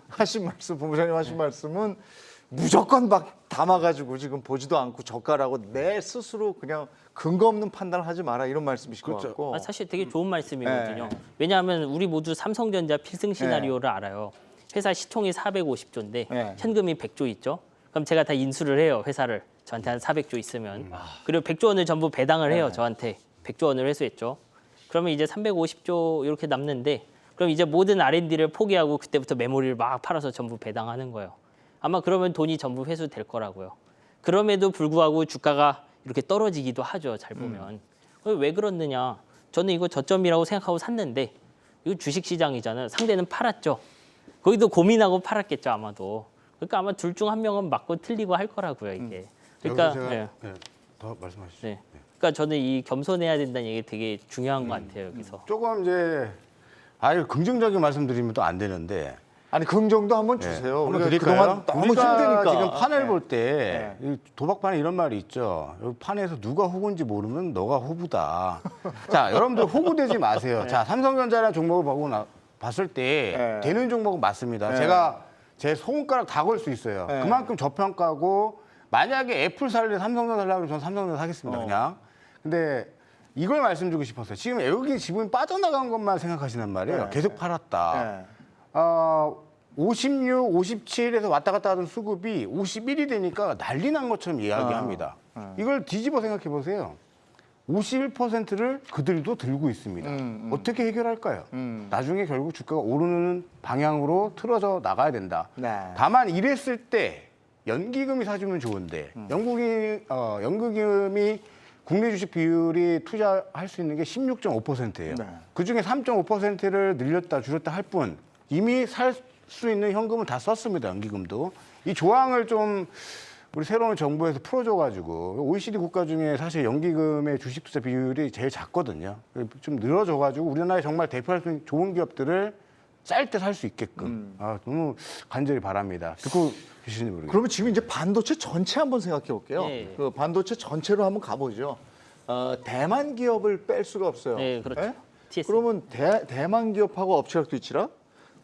하신 말씀, 본부장님 하신 말씀은 무조건 막 담아가지고 지금 보지도 않고 저가라고 내 스스로 그냥 근거 없는 판단을 하지 마라 이런 말씀이실 것 같고. 사실 되게 좋은 말씀이거든요. 네. 왜냐하면 우리 모두 삼성전자 필승 시나리오를 알아요. 회사 시총이 450조인데 네. 현금이 100조 있죠. 그럼 제가 다 인수를 해요. 회사를. 저한테 한 400조 있으면. 그리고 100조 원을 전부 배당을 해요. 저한테. 100조 원을 회수했죠. 그러면 이제 350조 이렇게 남는데 그럼 이제 모든 R&D를 포기하고 그때부터 메모리를 막 팔아서 전부 배당하는 거예요. 아마 그러면 돈이 전부 회수될 거라고요. 그럼에도 불구하고 주가가 이렇게 떨어지기도 하죠. 잘 보면. 왜 그렇느냐. 저는 이거 저점이라고 생각하고 샀는데 이거 주식시장이잖아요. 상대는 팔았죠. 거기도 고민하고 팔았겠죠. 아마도. 그러니까 아마 둘 중 한 명은 맞고 틀리고 할 거라고요. 이게. 그러니까 여기서 제가, 네. 더 말씀하시죠. 네. 그러니까 저는 이 겸손해야 된다는 얘기 되게 중요한 것 같아요. 여기서. 조금 이제 아유 긍정적인 말씀드리면 또 안 되는데 아니 긍정도 한번 주세요. 한번 우리가 드릴까요? 그동안 너무 우리가 힘드니까. 지금 판을 네. 볼 때 도박판에 이런 말이 있죠. 여기 판에서 누가 호구인지 모르면 너가 호구다. 자, 여러분들 호구되지 마세요. 자, 삼성전자라는 종목을 봤을 때 네. 되는 종목은 맞습니다. 네. 제가 제 손가락 다 걸 수 있어요. 네. 그만큼 저평가고 만약에 애플 살래 삼성전자 살려고 그러면 저는 삼성전자 사겠습니다. 그냥. 근데 이걸 말씀드리고 싶었어요. 지금 여기 지분이 빠져나간 것만 생각하시는 말이에요. 네. 계속 팔았다. 네. 56, 57에서 왔다 갔다 하던 수급이 51이 되니까 난리 난 것처럼 이야기합니다. 이걸 뒤집어 생각해 보세요. 51%를 그들도 들고 있습니다. 어떻게 해결할까요? 나중에 결국 주가가 오르는 방향으로 틀어져 나가야 된다. 네. 다만 이랬을 때 연기금이 사주면 좋은데 연기금이 국내 주식 비율이 투자할 수 있는 게 16.5%예요. 네. 그중에 3.5%를 늘렸다 줄였다 할 뿐 이미 살 수 있는 현금은 다 썼습니다. 연기금도. 이 조항을 좀 우리 새로운 정부에서 풀어줘가지고 OECD 국가 중에 사실 연기금의 주식 투자 비율이 제일 작거든요. 좀 늘어져가지고 우리나라에 정말 대표할 수 있는 좋은 기업들을 쌀 때 살 수 있게끔 너무 간절히 바랍니다. 듣고 계시는지 모르겠어요. 그러면 지금 이제 반도체 전체 한번 생각해 볼게요. 네. 그 반도체 전체로 한번 가보죠. 대만 기업을 뺄 수가 없어요. 네, 그렇죠. TSM. 그러면 대만 기업하고 업체력도 있지라.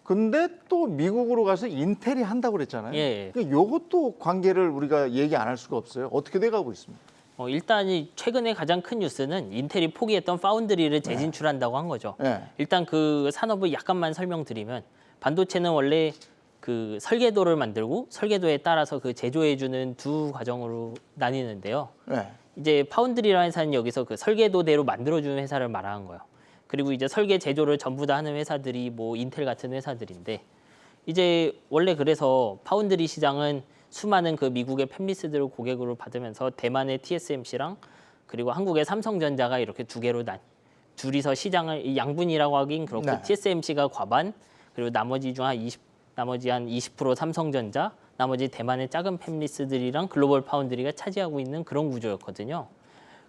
근데 또 미국으로 가서 인텔이 한다고 그랬잖아요. 예. 그러니까 요것도 관계를 우리가 얘기 안 할 수가 없어요. 어떻게 돼가고 있습니까? 일단 이 최근에 가장 큰 뉴스는 인텔이 포기했던 파운드리를 재진출한다고 한 거죠. 네. 일단 그 산업을 약간만 설명드리면 반도체는 원래 그 설계도를 만들고 설계도에 따라서 그 제조해주는 두 과정으로 나뉘는데요. 네. 이제 파운드리라는 회사는 여기서 그 설계도대로 만들어주는 회사를 말하는 거예요. 그리고 이제 설계 제조를 전부 다 하는 회사들이 뭐 인텔 같은 회사들인데 이제 원래 그래서 파운드리 시장은 수많은 그 미국의 팹리스들을 고객으로 받으면서 대만의 TSMC랑 그리고 한국의 삼성전자가 이렇게 두 개로 둘이서 시장을 이 양분이라고 하긴 그렇고 네. TSMC가 과반 그리고 나머지 중 나머지 한 20% 삼성전자 나머지 대만의 작은 팹리스들이랑 글로벌 파운드리가 차지하고 있는 그런 구조였거든요.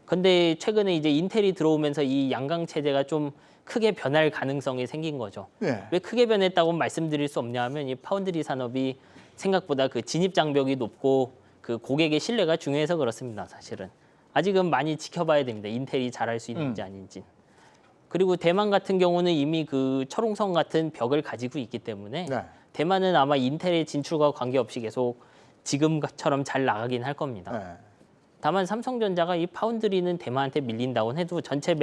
근데 최근에 이제 인텔이 들어오면서 이 양강 체제가 좀 크게 변할 가능성이 생긴 거죠. 네. 왜 크게 변했다고 말씀드릴 수 없냐 하면 이 파운드리 산업이 생각보다 그 진입 장벽이 높고 그 고객의 신뢰가 중요해서 그렇습니다. 사실은 아직은 많이 지켜봐야 됩니다. 인텔이 잘할 수 있는지 아닌지. 그리고 대만 같은 경우는 이미 그 철옹성 같은 벽을 가지고 있기 때문에 네. 대만은 대만은 아마 인텔의 진출과 관계없이 계속 지금처럼 잘 나가긴 할 겁니다. 네. 다만 삼성전자가 이 파운드리는 대만한테 밀린다고 해도 전체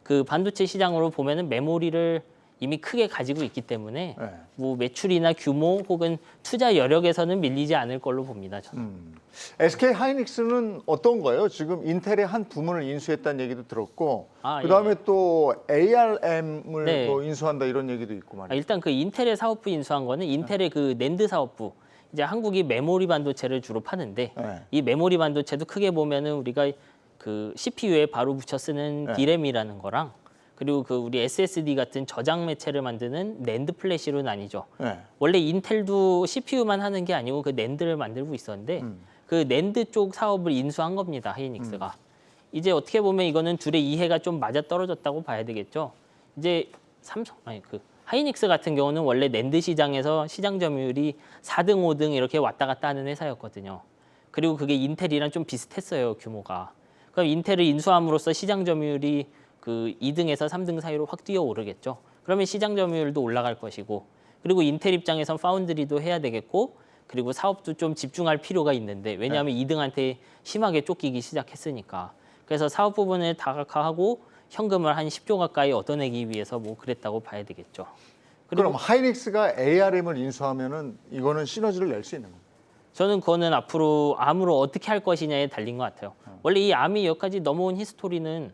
그 반도체 시장으로 보면은 메모리를 이미 크게 가지고 있기 때문에 네. 뭐 매출이나 규모 혹은 투자 여력에서는 밀리지 않을 걸로 봅니다. 저는. SK 하이닉스는 어떤 거예요? 지금 인텔의 한 부문을 인수했다는 얘기도 들었고, 아, 그다음에 예. 또 ARM을 네. 뭐 인수한다 이런 얘기도 있고 말이에요. 일단 그 인텔의 사업부 인수한 거는 인텔의 그 낸드 사업부. 이제 한국이 메모리 반도체를 주로 파는데 네. 이 메모리 반도체도 크게 보면은 우리가 그 CPU에 바로 붙여 쓰는 네. D램이라는 거랑 그리고 그 우리 SSD 같은 저장 매체를 만드는 낸드 플래시로 나뉘죠. 네. 원래 인텔도 CPU만 하는 게 아니고 그 낸드를 만들고 있었는데 그 낸드 쪽 사업을 인수한 겁니다. 하이닉스가. 이제 어떻게 보면 이거는 둘의 이해가 좀 맞아 떨어졌다고 봐야 되겠죠. 이제 하이닉스 같은 경우는 원래 낸드 시장에서 시장 점유율이 4등, 5등 이렇게 왔다 갔다 하는 회사였거든요. 그리고 그게 인텔이랑 좀 비슷했어요, 규모가. 그럼 인텔을 인수함으로써 시장 점유율이 그 2등에서 3등 사이로 확 뛰어오르겠죠. 그러면 시장 점유율도 올라갈 것이고 그리고 인텔 입장에선 파운드리도 해야 되겠고 그리고 사업도 좀 집중할 필요가 있는데 왜냐하면 2등한테 심하게 쫓기기 시작했으니까. 그래서 사업 부분을 다각화하고 현금을 한 10조 가까이 얻어내기 위해서 뭐 그랬다고 봐야 되겠죠. 그럼 하이닉스가 ARM을 인수하면은 이거는 시너지를 낼 수 있는 겁니다. 저는 그거는 앞으로 암으로 어떻게 할 것이냐에 달린 것 같아요. 원래 이 암이 여기까지 넘어온 히스토리는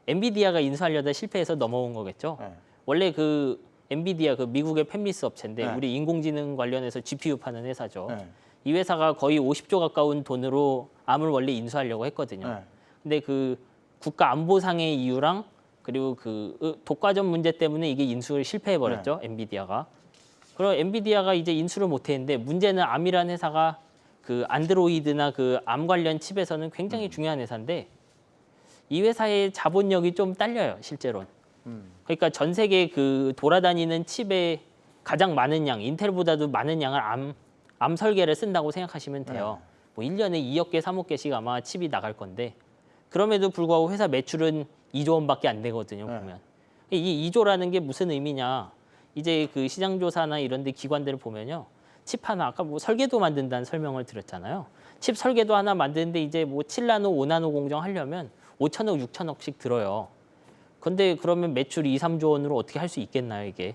엔비디아가 인수하려다 실패해서 넘어온 거겠죠. 네. 원래 그 엔비디아 그 미국의 팹리스 업체인데 네. 우리 인공지능 관련해서 GPU 파는 회사죠. 네. 이 회사가 거의 50조 가까운 돈으로 암을 원래 인수하려고 했거든요. 네. 근데 그 국가 안보상의 이유랑 그리고 그 독과점 문제 때문에 이게 인수를 실패해 버렸죠. 엔비디아가. 그럼 엔비디아가 이제 인수를 못 했는데 문제는 암이라는 회사가 그 안드로이드나 그 암 관련 칩에서는 굉장히 중요한 회사인데 이 회사의 자본력이 좀 딸려요, 실제로는. 그러니까 전 세계 그 돌아다니는 칩의 가장 많은 양, 인텔보다도 많은 양을 암 설계를 쓴다고 생각하시면 돼요. 뭐 1년에 2억 개, 3억 개씩 아마 칩이 나갈 건데 그럼에도 불구하고 회사 매출은 2조 원밖에 안 되거든요, 보면. 이 2조라는 게 무슨 의미냐? 이제 그 시장조사나 이런 데 기관들을 보면요. 칩 하나, 아까 뭐 설계도 만든다는 설명을 드렸잖아요. 칩 설계도 하나 만드는데 이제 뭐 7나노, 5나노 공정 하려면 5천억, 6천억씩 들어요. 근데 그러면 매출 2, 3조 원으로 어떻게 할 수 있겠나요, 이게?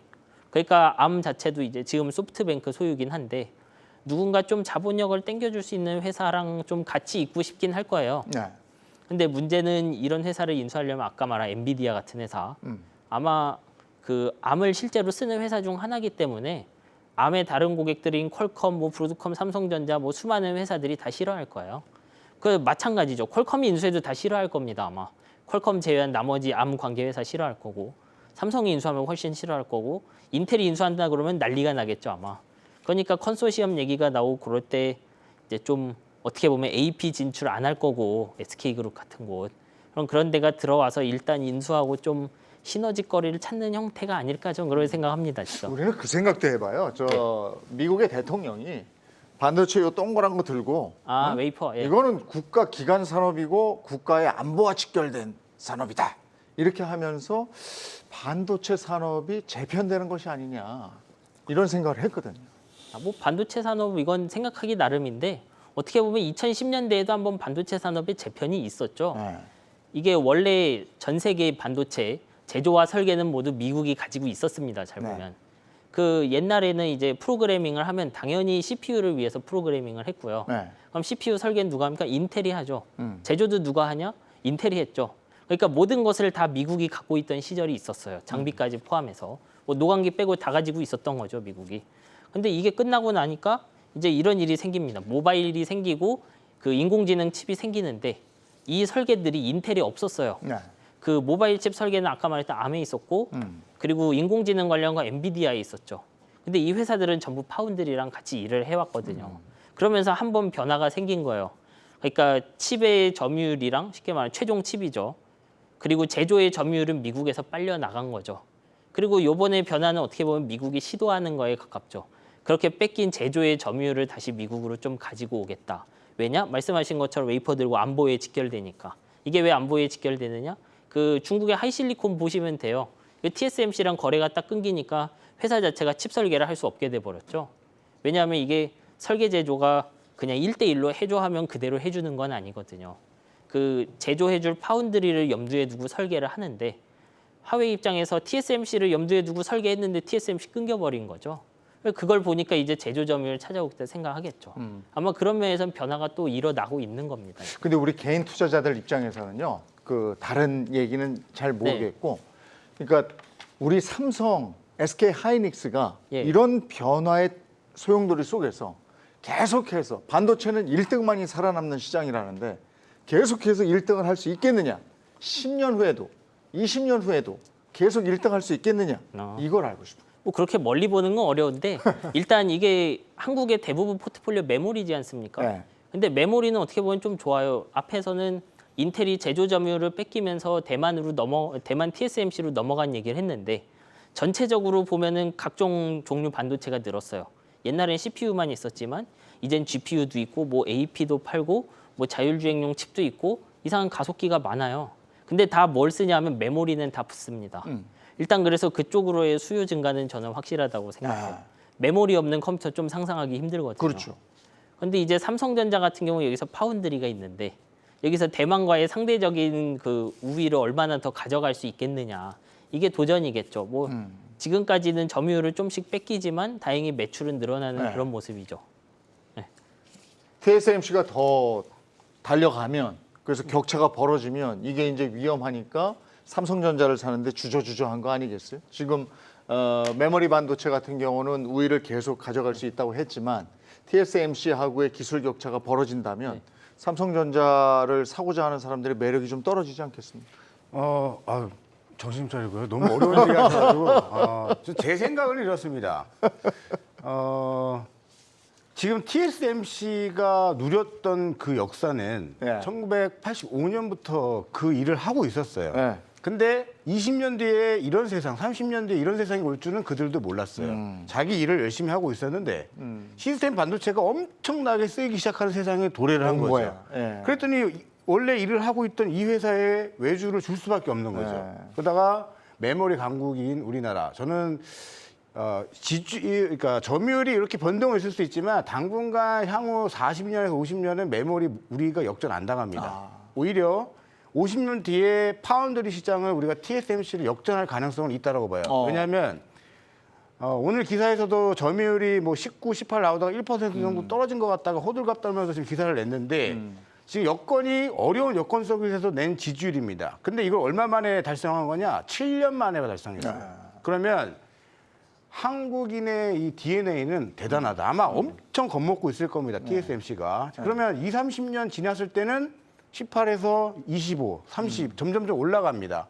그러니까 암 자체도 이제 지금 소프트뱅크 소유긴 한데 누군가 좀 자본력을 땡겨줄 수 있는 회사랑 좀 같이 있고 싶긴 할 거예요. 네. 근데 문제는 이런 회사를 인수하려면 아까 말한 엔비디아 같은 회사 아마 그 암을 실제로 쓰는 회사 중 하나이기 때문에 암의 다른 고객들인 퀄컴, 뭐 브로드컴, 삼성전자 뭐 수많은 회사들이 다 싫어할 거예요. 그 마찬가지죠. 퀄컴이 인수해도 다 싫어할 겁니다 아마. 퀄컴 제외한 나머지 암 관계 회사 싫어할 거고 삼성이 인수하면 훨씬 싫어할 거고 인텔이 인수한다 그러면 난리가 나겠죠 아마. 그러니까 컨소시엄 얘기가 나오고 그럴 때 이제 좀 어떻게 보면 AP 진출 안 할 거고 SK그룹 같은 곳 그럼 그런 데가 들어와서 일단 인수하고 좀 시너지 거리를 찾는 형태가 아닐까 좀 그런 생각합니다. 진짜. 우리는 그 생각도 해봐요. 저 미국의 대통령이 반도체 요 동그란 거 들고 웨이퍼. 예. 이거는 국가 기간 산업이고 국가의 안보와 직결된 산업이다. 이렇게 하면서 반도체 산업이 재편되는 것이 아니냐 이런 생각을 했거든요. 뭐 반도체 산업 이건 생각하기 나름인데 어떻게 보면 2010년대에도 한번 반도체 산업의 재편이 있었죠. 네. 이게 원래 전 세계 반도체 제조와 설계는 모두 미국이 가지고 있었습니다. 잘 보면. 그 옛날에는 이제 프로그래밍을 하면 당연히 CPU를 위해서 프로그래밍을 했고요. 네. 그럼 CPU 설계는 누가 합니까? 인텔이 하죠. 제조도 누가 하냐? 인텔이 했죠. 그러니까 모든 것을 다 미국이 갖고 있던 시절이 있었어요. 장비까지 포함해서. 뭐 노광기 빼고 다 가지고 있었던 거죠, 미국이. 근데 이게 끝나고 나니까 이제 이런 일이 생깁니다. 모바일이 생기고 그 인공지능 칩이 생기는데 이 설계들이 인텔이 없었어요. 네. 그 모바일 칩 설계는 아까 말했던 암에 있었고 그리고 인공지능 관련과 엔비디아에 있었죠. 근데 이 회사들은 전부 파운드리랑 같이 일을 해왔거든요. 그러면서 한 번 변화가 생긴 거예요. 그러니까 칩의 점유율이랑 쉽게 말하면 최종 칩이죠. 그리고 제조의 점유율은 미국에서 빨려 나간 거죠. 그리고 요번에 변화는 어떻게 보면 미국이 시도하는 거에 가깝죠. 그렇게 뺏긴 제조의 점유율을 다시 미국으로 좀 가지고 오겠다. 왜냐? 말씀하신 것처럼 웨이퍼 들고 안보에 직결되니까. 이게 왜 안보에 직결되느냐? 그 중국의 하이실리콘 보시면 돼요. TSMC랑 거래가 딱 끊기니까 회사 자체가 칩 설계를 할 수 없게 돼 버렸죠. 왜냐하면 이게 설계 제조가 그냥 1대1로 해줘하면 그대로 해주는 건 아니거든요. 그 제조해줄 파운드리를 염두에 두고 설계를 하는데 화웨이 입장에서 TSMC를 염두에 두고 설계했는데 TSMC 끊겨버린 거죠. 그걸 보니까 이제 제조 점유율을 찾아오겠다 생각하겠죠. 아마 그런 면에서는 변화가 또 일어나고 있는 겁니다. 근데 우리 개인 투자자들 입장에서는요. 그 다른 얘기는 잘 모르겠고, 그러니까 우리 삼성, SK 하이닉스가 예. 이런 변화의 소용돌이 속에서 계속해서 반도체는 1등만이 살아남는 시장이라는데 계속해서 1등을 할 수 있겠느냐? 10년 후에도, 20년 후에도 계속 1등 할 수 있겠느냐? 이걸 알고 싶어요. 뭐 그렇게 멀리 보는 건 어려운데 일단 이게 한국의 대부분 포트폴리오 메모리지 않습니까? 네. 근데 메모리는 어떻게 보면 좀 좋아요. 앞에서는 인텔이 제조 점유율을 뺏기면서 대만 TSMC로 넘어간 얘기를 했는데 전체적으로 보면은 각종 종류 반도체가 늘었어요. 옛날엔 CPU만 있었지만 이젠 GPU도 있고 뭐 AP도 팔고 뭐 자율주행용 칩도 있고 이상한 가속기가 많아요. 근데 다 뭘 쓰냐면 메모리는 다 붙습니다. 일단 그래서 그쪽으로의 수요 증가는 저는 확실하다고 생각해요. 메모리 없는 컴퓨터 좀 상상하기 힘들거든요. 그렇죠. 근데 이제 삼성전자 같은 경우 여기서 파운드리가 있는데 여기서 대만과의 상대적인 그 우위를 얼마나 더 가져갈 수 있겠느냐. 이게 도전이겠죠. 뭐 지금까지는 점유율을 좀씩 뺏기지만 다행히 매출은 늘어나는 네. 그런 모습이죠. TSMC가 더 달려가면 그래서 격차가 벌어지면 이게 이제 위험하니까 삼성전자를 사는데 주저주저한 거 아니겠어요? 지금 메모리 반도체 같은 경우는 우위를 계속 가져갈 수 있다고 했지만 TSMC하고의 기술 격차가 벌어진다면 삼성전자를 사고자 하는 사람들의 매력이 좀 떨어지지 않겠습니까? 정신 차리고요. 너무 어려운 얘기 하셔가지고 제 생각은 이렇습니다. 지금 TSMC가 누렸던 그 역사는 네. 1985년부터 그 일을 하고 있었어요. 네. 근데 20년 뒤에 이런 세상, 30년 뒤에 이런 세상이 올 줄은 그들도 몰랐어요. 자기 일을 열심히 하고 있었는데 시스템 반도체가 엄청나게 쓰이기 시작하는 세상에 도래를 한 온 거죠. 거예요. 예. 그랬더니 원래 일을 하고 있던 이 회사에 외주를 줄 수밖에 없는 거죠. 네. 그러다가 메모리 강국인 우리나라, 저는 그러니까 점유율이 이렇게 변동을 있을 수 있지만 당분간 향후 40년에서 50년은 메모리 우리가 역전 안 당합니다. 오히려 50년 뒤에 파운드리 시장을 우리가 TSMC를 역전할 가능성은 있다라고 봐요. 왜냐하면 오늘 기사에서도 점유율이 뭐 19, 18 나오다가 1% 정도 떨어진 것 같다가 호들갑 떨면서 지금 기사를 냈는데 지금 여건이 어려운 여건 속에서 낸 지지율입니다. 근데 이걸 얼마 만에 달성한 거냐? 7년 만에 달성했어요. 그러면 한국인의 이 DNA는 대단하다. 아마 엄청 겁먹고 있을 겁니다. TSMC가. 그러면 20, 30년 지났을 때는 18에서 25, 30 점점점 올라갑니다.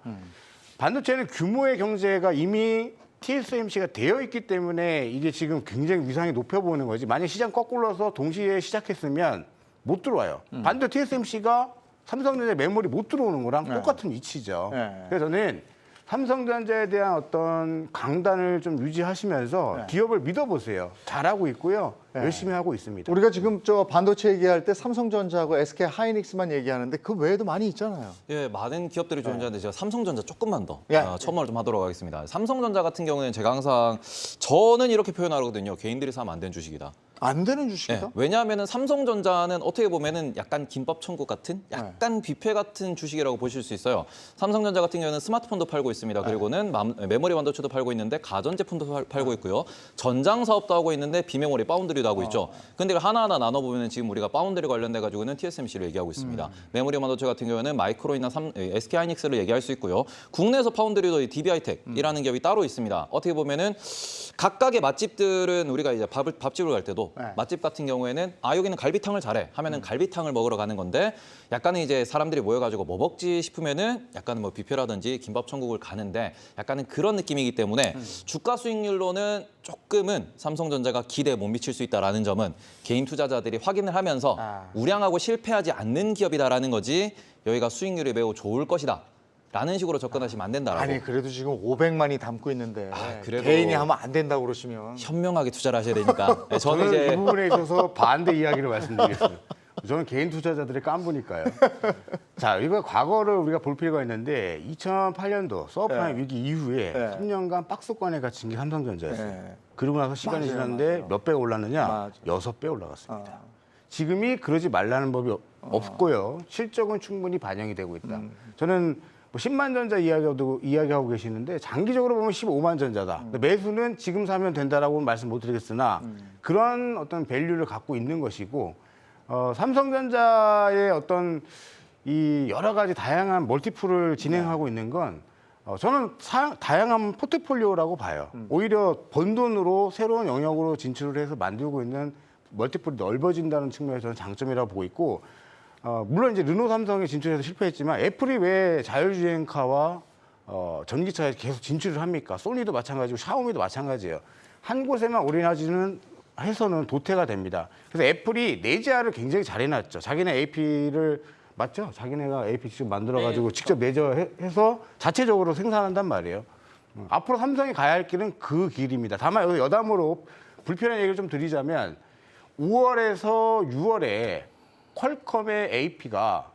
반도체는 규모의 경제가 이미 TSMC가 되어 있기 때문에 이게 지금 굉장히 위상이 높여 보이는 거지. 만약 시장 거꾸로서 동시에 시작했으면 못 들어와요. 반도 TSMC가 삼성전자 메모리 못 들어오는 거랑 똑같은 위치죠. 그래서 저는 삼성전자에 대한 어떤 강단을 좀 유지하시면서 기업을 믿어보세요. 잘하고 있고요. 열심히 하고 있습니다. 우리가 지금 저 반도체 얘기할 때 삼성전자하고 SK 하이닉스만 얘기하는데 그 외에도 많이 있잖아요. 예, 많은 기업들이 존재하는데 제가 삼성전자 조금만 더 예. 첨언을 좀 하도록 하겠습니다. 삼성전자 같은 경우는 제가 항상 저는 이렇게 표현하거든요. 개인들이 사면 안 되는 주식이다. 안 되는 예, 주식이다? 왜냐하면 삼성전자는 어떻게 보면은 약간 김밥 천국 같은, 약간 뷔페 같은 주식이라고 보실 수 있어요. 삼성전자 같은 경우는 스마트폰도 팔고 있습니다. 그리고는 메모리 반도체도 팔고 있는데 가전제품도 팔고 있고요. 전장 사업도 하고 있는데 비메모리 파운드리도 하고 있죠. 근데 이걸 하나하나 나눠보면 지금 우리가 파운드리 관련돼 가지고는 TSMC를 얘기하고 있습니다. 메모리 반도체 같은 경우에는 마이크론이나 SK 하이닉스를 얘기할 수 있고요. 국내에서 파운드리도 이 DB하이텍이라는 기업이 따로 있습니다. 어떻게 보면은 각각의 맛집들은 우리가 이제 밥집을 갈 때도 맛집 같은 경우에는 여기는 갈비탕을 잘해 하면은 갈비탕을 먹으러 가는 건데 약간은 이제 사람들이 모여가지고 뭐 먹지 싶으면은 약간은 뭐 뷔페라든지 김밥 천국을 가는데 약간은 그런 느낌이기 때문에 주가 수익률로는 조금은 삼성전자가 기대에 못 미칠 수 있다라는 점은 개인 투자자들이 확인을 하면서 우량하고 실패하지 않는 기업이다라는 거지 여기가 수익률이 매우 좋을 것이다. 라는 식으로 접근하시면 안 된다라고. 아니 그래도 지금 500만이 담고 있는데 그래도 개인이 하면 안 된다고 그러시면 현명하게 투자를 하셔야 되니까. 네, 저는 저는 이 이제 부분에 있어서 반대 이야기를 말씀드리겠습니다. 저는 개인 투자자들의 깐부니까요. 자, 이거 과거를 우리가 볼 필요가 있는데 2008년도 서브프라임 위기 이후에 3년간 박스권에 갇힌 게 삼성전자였어요. 그러고 나서 시간이 지났는데 몇 배 올랐느냐? 6배 올라갔습니다. 지금이 그러지 말라는 법이 없고요. 실적은 충분히 반영이 되고 있다. 저는 뭐 10만 전자 이야기하고 계시는데 장기적으로 보면 15만 전자다. 매수는 지금 사면 된다라고 말씀 못 드리겠으나 그런 어떤 밸류를 갖고 있는 것이고 삼성전자의 어떤 이 여러 가지 다양한 멀티플을 진행하고 있는 건 저는 다양한 포트폴리오라고 봐요. 오히려 번 돈으로 새로운 영역으로 진출을 해서 만들고 있는 멀티플이 넓어진다는 측면에서 저는 장점이라고 보고 있고 물론 이제 르노 삼성에 진출해서 실패했지만 애플이 왜 자율주행카와 전기차에 계속 진출을 합니까? 소니도 마찬가지고 샤오미도 마찬가지예요. 한 곳에만 올인하지는 해서는 도태가 됩니다. 그래서 애플이 내재화를 굉장히 잘 해놨죠. 자기네 AP를 맞죠? 자기네가 AP 직접 만들어가지고 직접 내재화해서 자체적으로 생산한단 말이에요. 앞으로 삼성이 가야 할 길은 그 길입니다. 다만 여기 여담으로 불편한 얘기를 좀 드리자면 5월에서 6월에 퀄컴의 AP가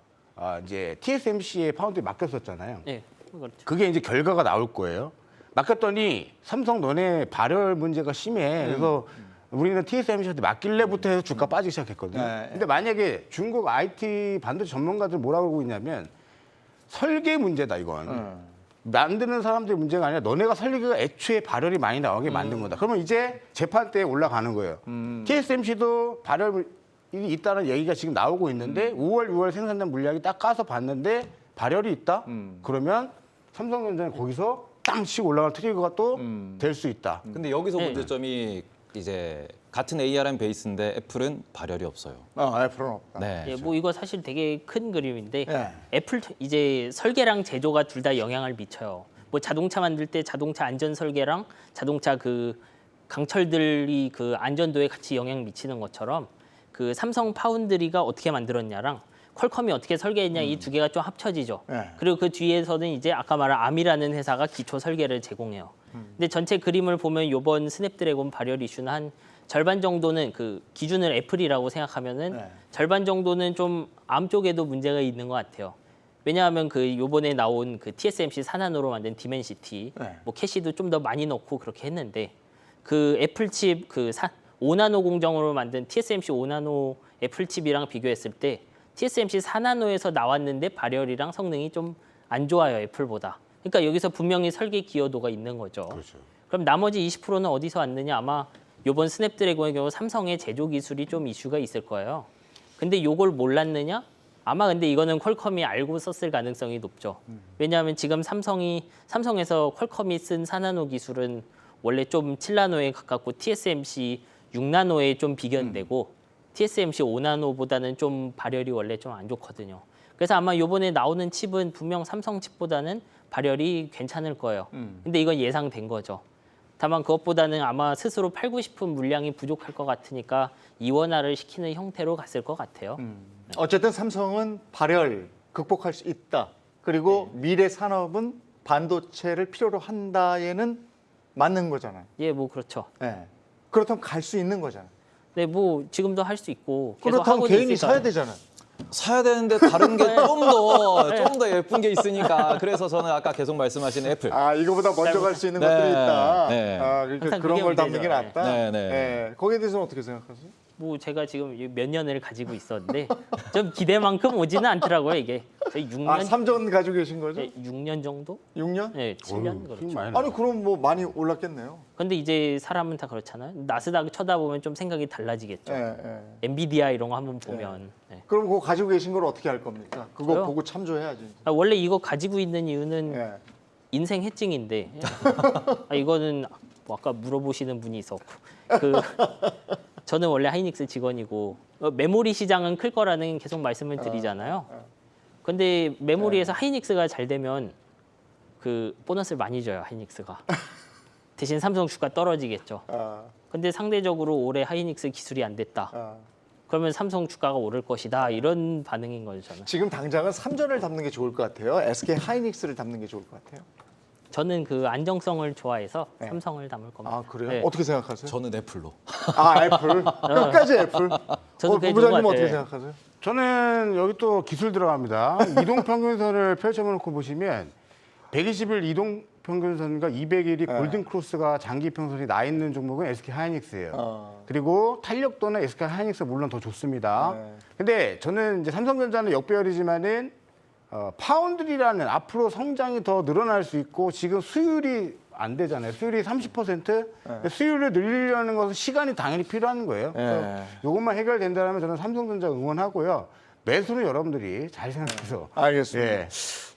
이제 TSMC의 파운드에 맡겼었잖아요. 네, 그렇죠. 그게 이제 결과가 나올 거예요. 맡겼더니 삼성 너네 발열 문제가 심해. 그래서 우리는 TSMC한테 맡길래부터 해서 주가 빠지기 시작했거든요. 네. 근데 만약에 중국 IT 반도체 전문가들 뭐라고 그러고 있냐면 설계 문제다 이건. 만드는 사람들의 문제가 아니라 너네가 설계가 애초에 발열이 많이 나오게 만든 거다. 그러면 이제 재판 때 올라가는 거예요. TSMC도 발열이 있다는 얘기가 지금 나오고 있는데 5월, 6월 생산된 물량이 딱 까서 봤는데 발열이 있다? 그러면 삼성전자는 거기서 땅 치고 올라갈 트리거가 또 될 수 있다. 근데 여기서 네. 문제점이 이제 같은 ARM 베이스인데 애플은 발열이 없어요. 애플은 없다. 네. 예, 뭐 이거 사실 되게 큰 그림인데 예. 애플 이제 설계랑 제조가 둘 다 영향을 미쳐요. 뭐 자동차 만들 때 자동차 안전 설계랑 자동차 그 강철들이 그 안전도에 같이 영향 미치는 것처럼 그 삼성 파운드리가 어떻게 만들었냐랑 퀄컴이 어떻게 설계했냐 이 두 개가 좀 합쳐지죠. 네. 그리고 그 뒤에서는 이제 아까 말한 암이라는 회사가 기초 설계를 제공해요. 근데 전체 그림을 보면 이번 스냅드래곤 발열 이슈는 한 절반 정도는 그 기준을 애플이라고 생각하면은 네. 절반 정도는 좀 암 쪽에도 문제가 있는 것 같아요. 왜냐하면 그 요번에 나온 그 TSMC 4나노로 만든 디멘시티, 네. 뭐 캐시도 좀 더 많이 넣고 그렇게 했는데 그 애플칩 그 5나노 공정으로 만든 TSMC 5나노 애플칩이랑 비교했을 때 TSMC 4나노에서 나왔는데 발열이랑 성능이 좀 안 좋아요, 애플보다. 그러니까 여기서 분명히 설계 기여도가 있는 거죠. 그렇죠. 그럼 나머지 20%는 어디서 왔느냐? 아마 이번 스냅드래곤의 경우 삼성의 제조 기술이 좀 이슈가 있을 거예요. 근데 요걸 몰랐느냐? 아마 근데 이거는 퀄컴이 알고 썼을 가능성이 높죠. 왜냐하면 지금 삼성에서 퀄컴이 쓴 4나노 기술은 원래 좀 7나노에 가깝고 TSMC 6나노에 좀 비견되고 TSMC 5나노보다는 좀 발열이 원래 좀 안 좋거든요. 그래서 아마 요번에 나오는 칩은 분명 삼성 칩보다는 발열이 괜찮을 거예요. 근데 이건 예상된 거죠. 다만 그것보다는 아마 스스로 팔고 싶은 물량이 부족할 것 같으니까 이원화를 시키는 형태로 갔을 것 같아요. 어쨌든 삼성은 발열 극복할 수 있다. 그리고 미래 산업은 반도체를 필요로 한다에는 맞는 거잖아요. 예, 뭐 그렇죠. 예. 그렇다면 갈 수 있는 거잖아요. 네, 뭐 지금도 할 수 있고 계속 그렇다면 하고는 개인이 있으니까. 사야 되잖아요. 사야 되는데 다른 게 좀 더 예쁜 게 있으니까 그래서 저는 아까 계속 말씀하신 애플. 아, 이거보다 먼저 갈 수 있는 네. 것들이 있다. 네. 아, 그러니까 항상 그런 그게 걸 담는 게 문제죠. 낫다. 네, 네. 예. 거기에 대해서는 어떻게 생각하세요? 뭐 제가 지금 몇 년을 가지고 있었는데 좀 기대만큼 오지는 않더라고요 이게. 저희 6년, 아, 3전 가지고 계신 거죠? 6년 정도? 6년? 네, 7년 힘 그렇죠. 많이 나요. 아니, 그럼 뭐 많이 올랐겠네요. 근데 이제 사람은 다 그렇잖아요. 나스닥 쳐다보면 좀 생각이 달라지겠죠. 예, 예. 엔비디아 이런 거 한번 보면. 네. 그럼 그거 가지고 계신 걸 어떻게 할 겁니까? 그거 저요? 보고 참조해야지. 아, 원래 이거 가지고 있는 이유는 예. 인생 해증인데 아, 이거는 뭐 아까 물어보시는 분이 있었고 그 저는 원래 하이닉스 직원이고 메모리 시장은 클 거라는 계속 말씀을 드리잖아요. 근데 메모리에서 하이닉스가 잘 되면 그 보너스를 많이 줘요 하이닉스가. 대신 삼성 주가 떨어지겠죠. 아, 근데 상대적으로 올해 하이닉스 기술이 안 됐다. 아. 그러면 삼성 주가가 오를 것이다. 이런 반응인 거죠 저는. 지금 당장은 3전을 담는 게 좋을 것 같아요. SK 하이닉스를 담는 게 좋을 것 같아요. 저는 그 안정성을 좋아해서 네. 삼성을 담을 겁니다. 아, 그래요? 네. 어떻게 생각하세요? 저는 애플로. 아, 애플. 끝까지 애플. 저도 그게 부부장님 좋은 것 어떻게 같아요. 생각하세요? 저는 여기 또 기술 들어갑니다. 이동평균선을 펼쳐놓고 보시면 120일 이동평균선과 200일이 골든 크로스가 장기 평선이 나 있는 종목은 SK 하이닉스예요. 그리고 탄력도는 SK 하이닉스가 물론 더 좋습니다. 네. 근데 저는 이제 삼성전자는 역배열이지만은 파운드리라는 앞으로 성장이 더 늘어날 수 있고 지금 수율이 안 되잖아요. 수율이 30%. 근데 수율을 늘리려는 것은 시간이 당연히 필요한 거예요. 그래서 이것만 해결된다면 저는 삼성전자 응원하고요. 매수는 여러분들이 잘 생각해서. 알겠습니다. 예.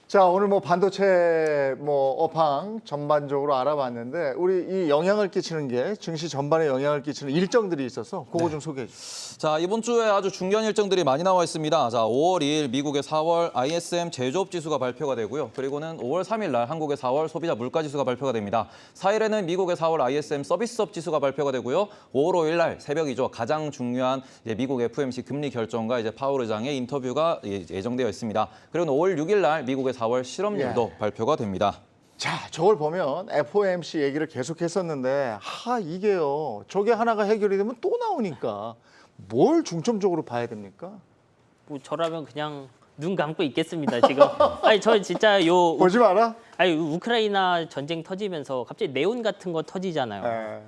자, 오늘 뭐 반도체 뭐 업황 전반적으로 알아봤는데 우리 이 영향을 끼치는 게 증시 전반에 영향을 끼치는 일정들이 있어서 그거 좀 소개해 주세요. 자, 이번 주에 아주 중요한 일정들이 많이 나와 있습니다. 자, 5월 2일 미국의 4월 ISM 제조업 지수가 발표가 되고요. 그리고는 5월 3일 날 한국의 4월 소비자 물가 지수가 발표가 됩니다. 4일에는 미국의 4월 ISM 서비스업 지수가 발표가 되고요. 5월 5일 날 새벽이죠. 가장 중요한 이제 미국 FOMC 금리 결정과 이제 파월 의장의 인터뷰가 예정되어 있습니다. 그리고 5월 6일 날 미국의 4월 실업률도 발표가 됩니다. 자, 저걸 보면 FOMC 얘기를 계속 했었는데 이게요. 저게 하나가 해결이 되면 또 나오니까 뭘 중점적으로 봐야 됩니까? 뭐 저라면 그냥 눈 감고 있겠습니다 지금. 아니 저 진짜 요 보지 마라. 아니 우크라이나 전쟁 터지면서 갑자기 네온 같은 거 터지잖아요. 예.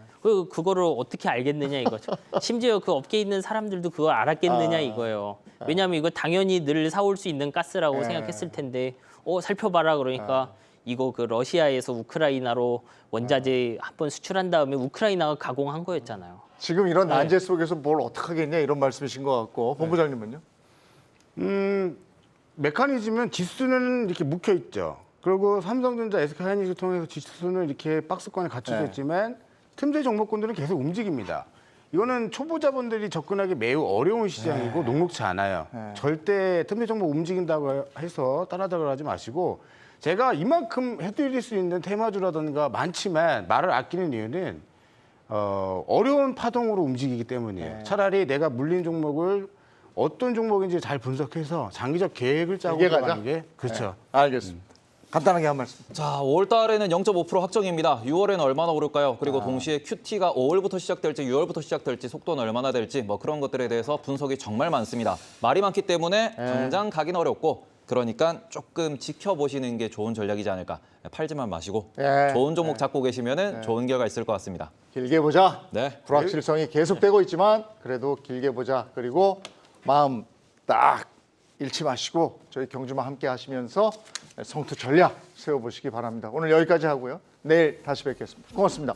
그거를 어떻게 알겠느냐 이거죠. 심지어 그 업계에 있는 사람들도 그걸 알았겠느냐 이거예요. 왜냐하면 이거 당연히 늘 사올 수 있는 가스라고 생각했을 텐데 살펴봐라 그러니까 이거 그 러시아에서 우크라이나로 원자재 한번 수출한 다음에 우크라이나가 가공한 거였잖아요. 지금 이런 난제 속에서 뭘 어떡하겠냐 이런 말씀이신 것 같고 본부장님은요? 메커니즘은 지수는 이렇게 묵혀 있죠. 그리고 삼성전자, SK하이닉을 통해서 지수는 이렇게 박스권에 갖춰져 네. 있지만 틈새 종목군들은 계속 움직입니다. 이거는 초보자분들이 접근하기 매우 어려운 시장이고 녹록지 않아요. 절대 틈새 종목 움직인다고 해서 따라잡으려 하지 마시고 제가 이만큼 해드릴 수 있는 테마주라든가 많지만 말을 아끼는 이유는 어려운 파동으로 움직이기 때문이에요. 차라리 내가 물린 종목을 어떤 종목인지 잘 분석해서 장기적 계획을 짜고 길게 가자. 들어가는 게 그렇죠. 알겠습니다. 간단하게 한 말씀. 자, 5월 달에는 0.5% 확정입니다. 6월에는 얼마나 오를까요? 그리고 동시에 QT가 5월부터 시작될지 6월부터 시작될지 속도는 얼마나 될지 뭐 그런 것들에 대해서 분석이 정말 많습니다. 말이 많기 때문에 당장 가긴 어렵고 그러니까 조금 지켜보시는 게 좋은 전략이지 않을까. 팔지만 마시고 좋은 종목 잡고 계시면은 좋은 결과 있을 것 같습니다. 길게 보자. 네. 불확실성이 계속되고 있지만 그래도 길게 보자. 그리고 마음 딱 잃지 마시고 저희 경주만 함께 하시면서 성투 전략 세워보시기 바랍니다. 오늘 여기까지 하고요. 내일 다시 뵙겠습니다. 고맙습니다.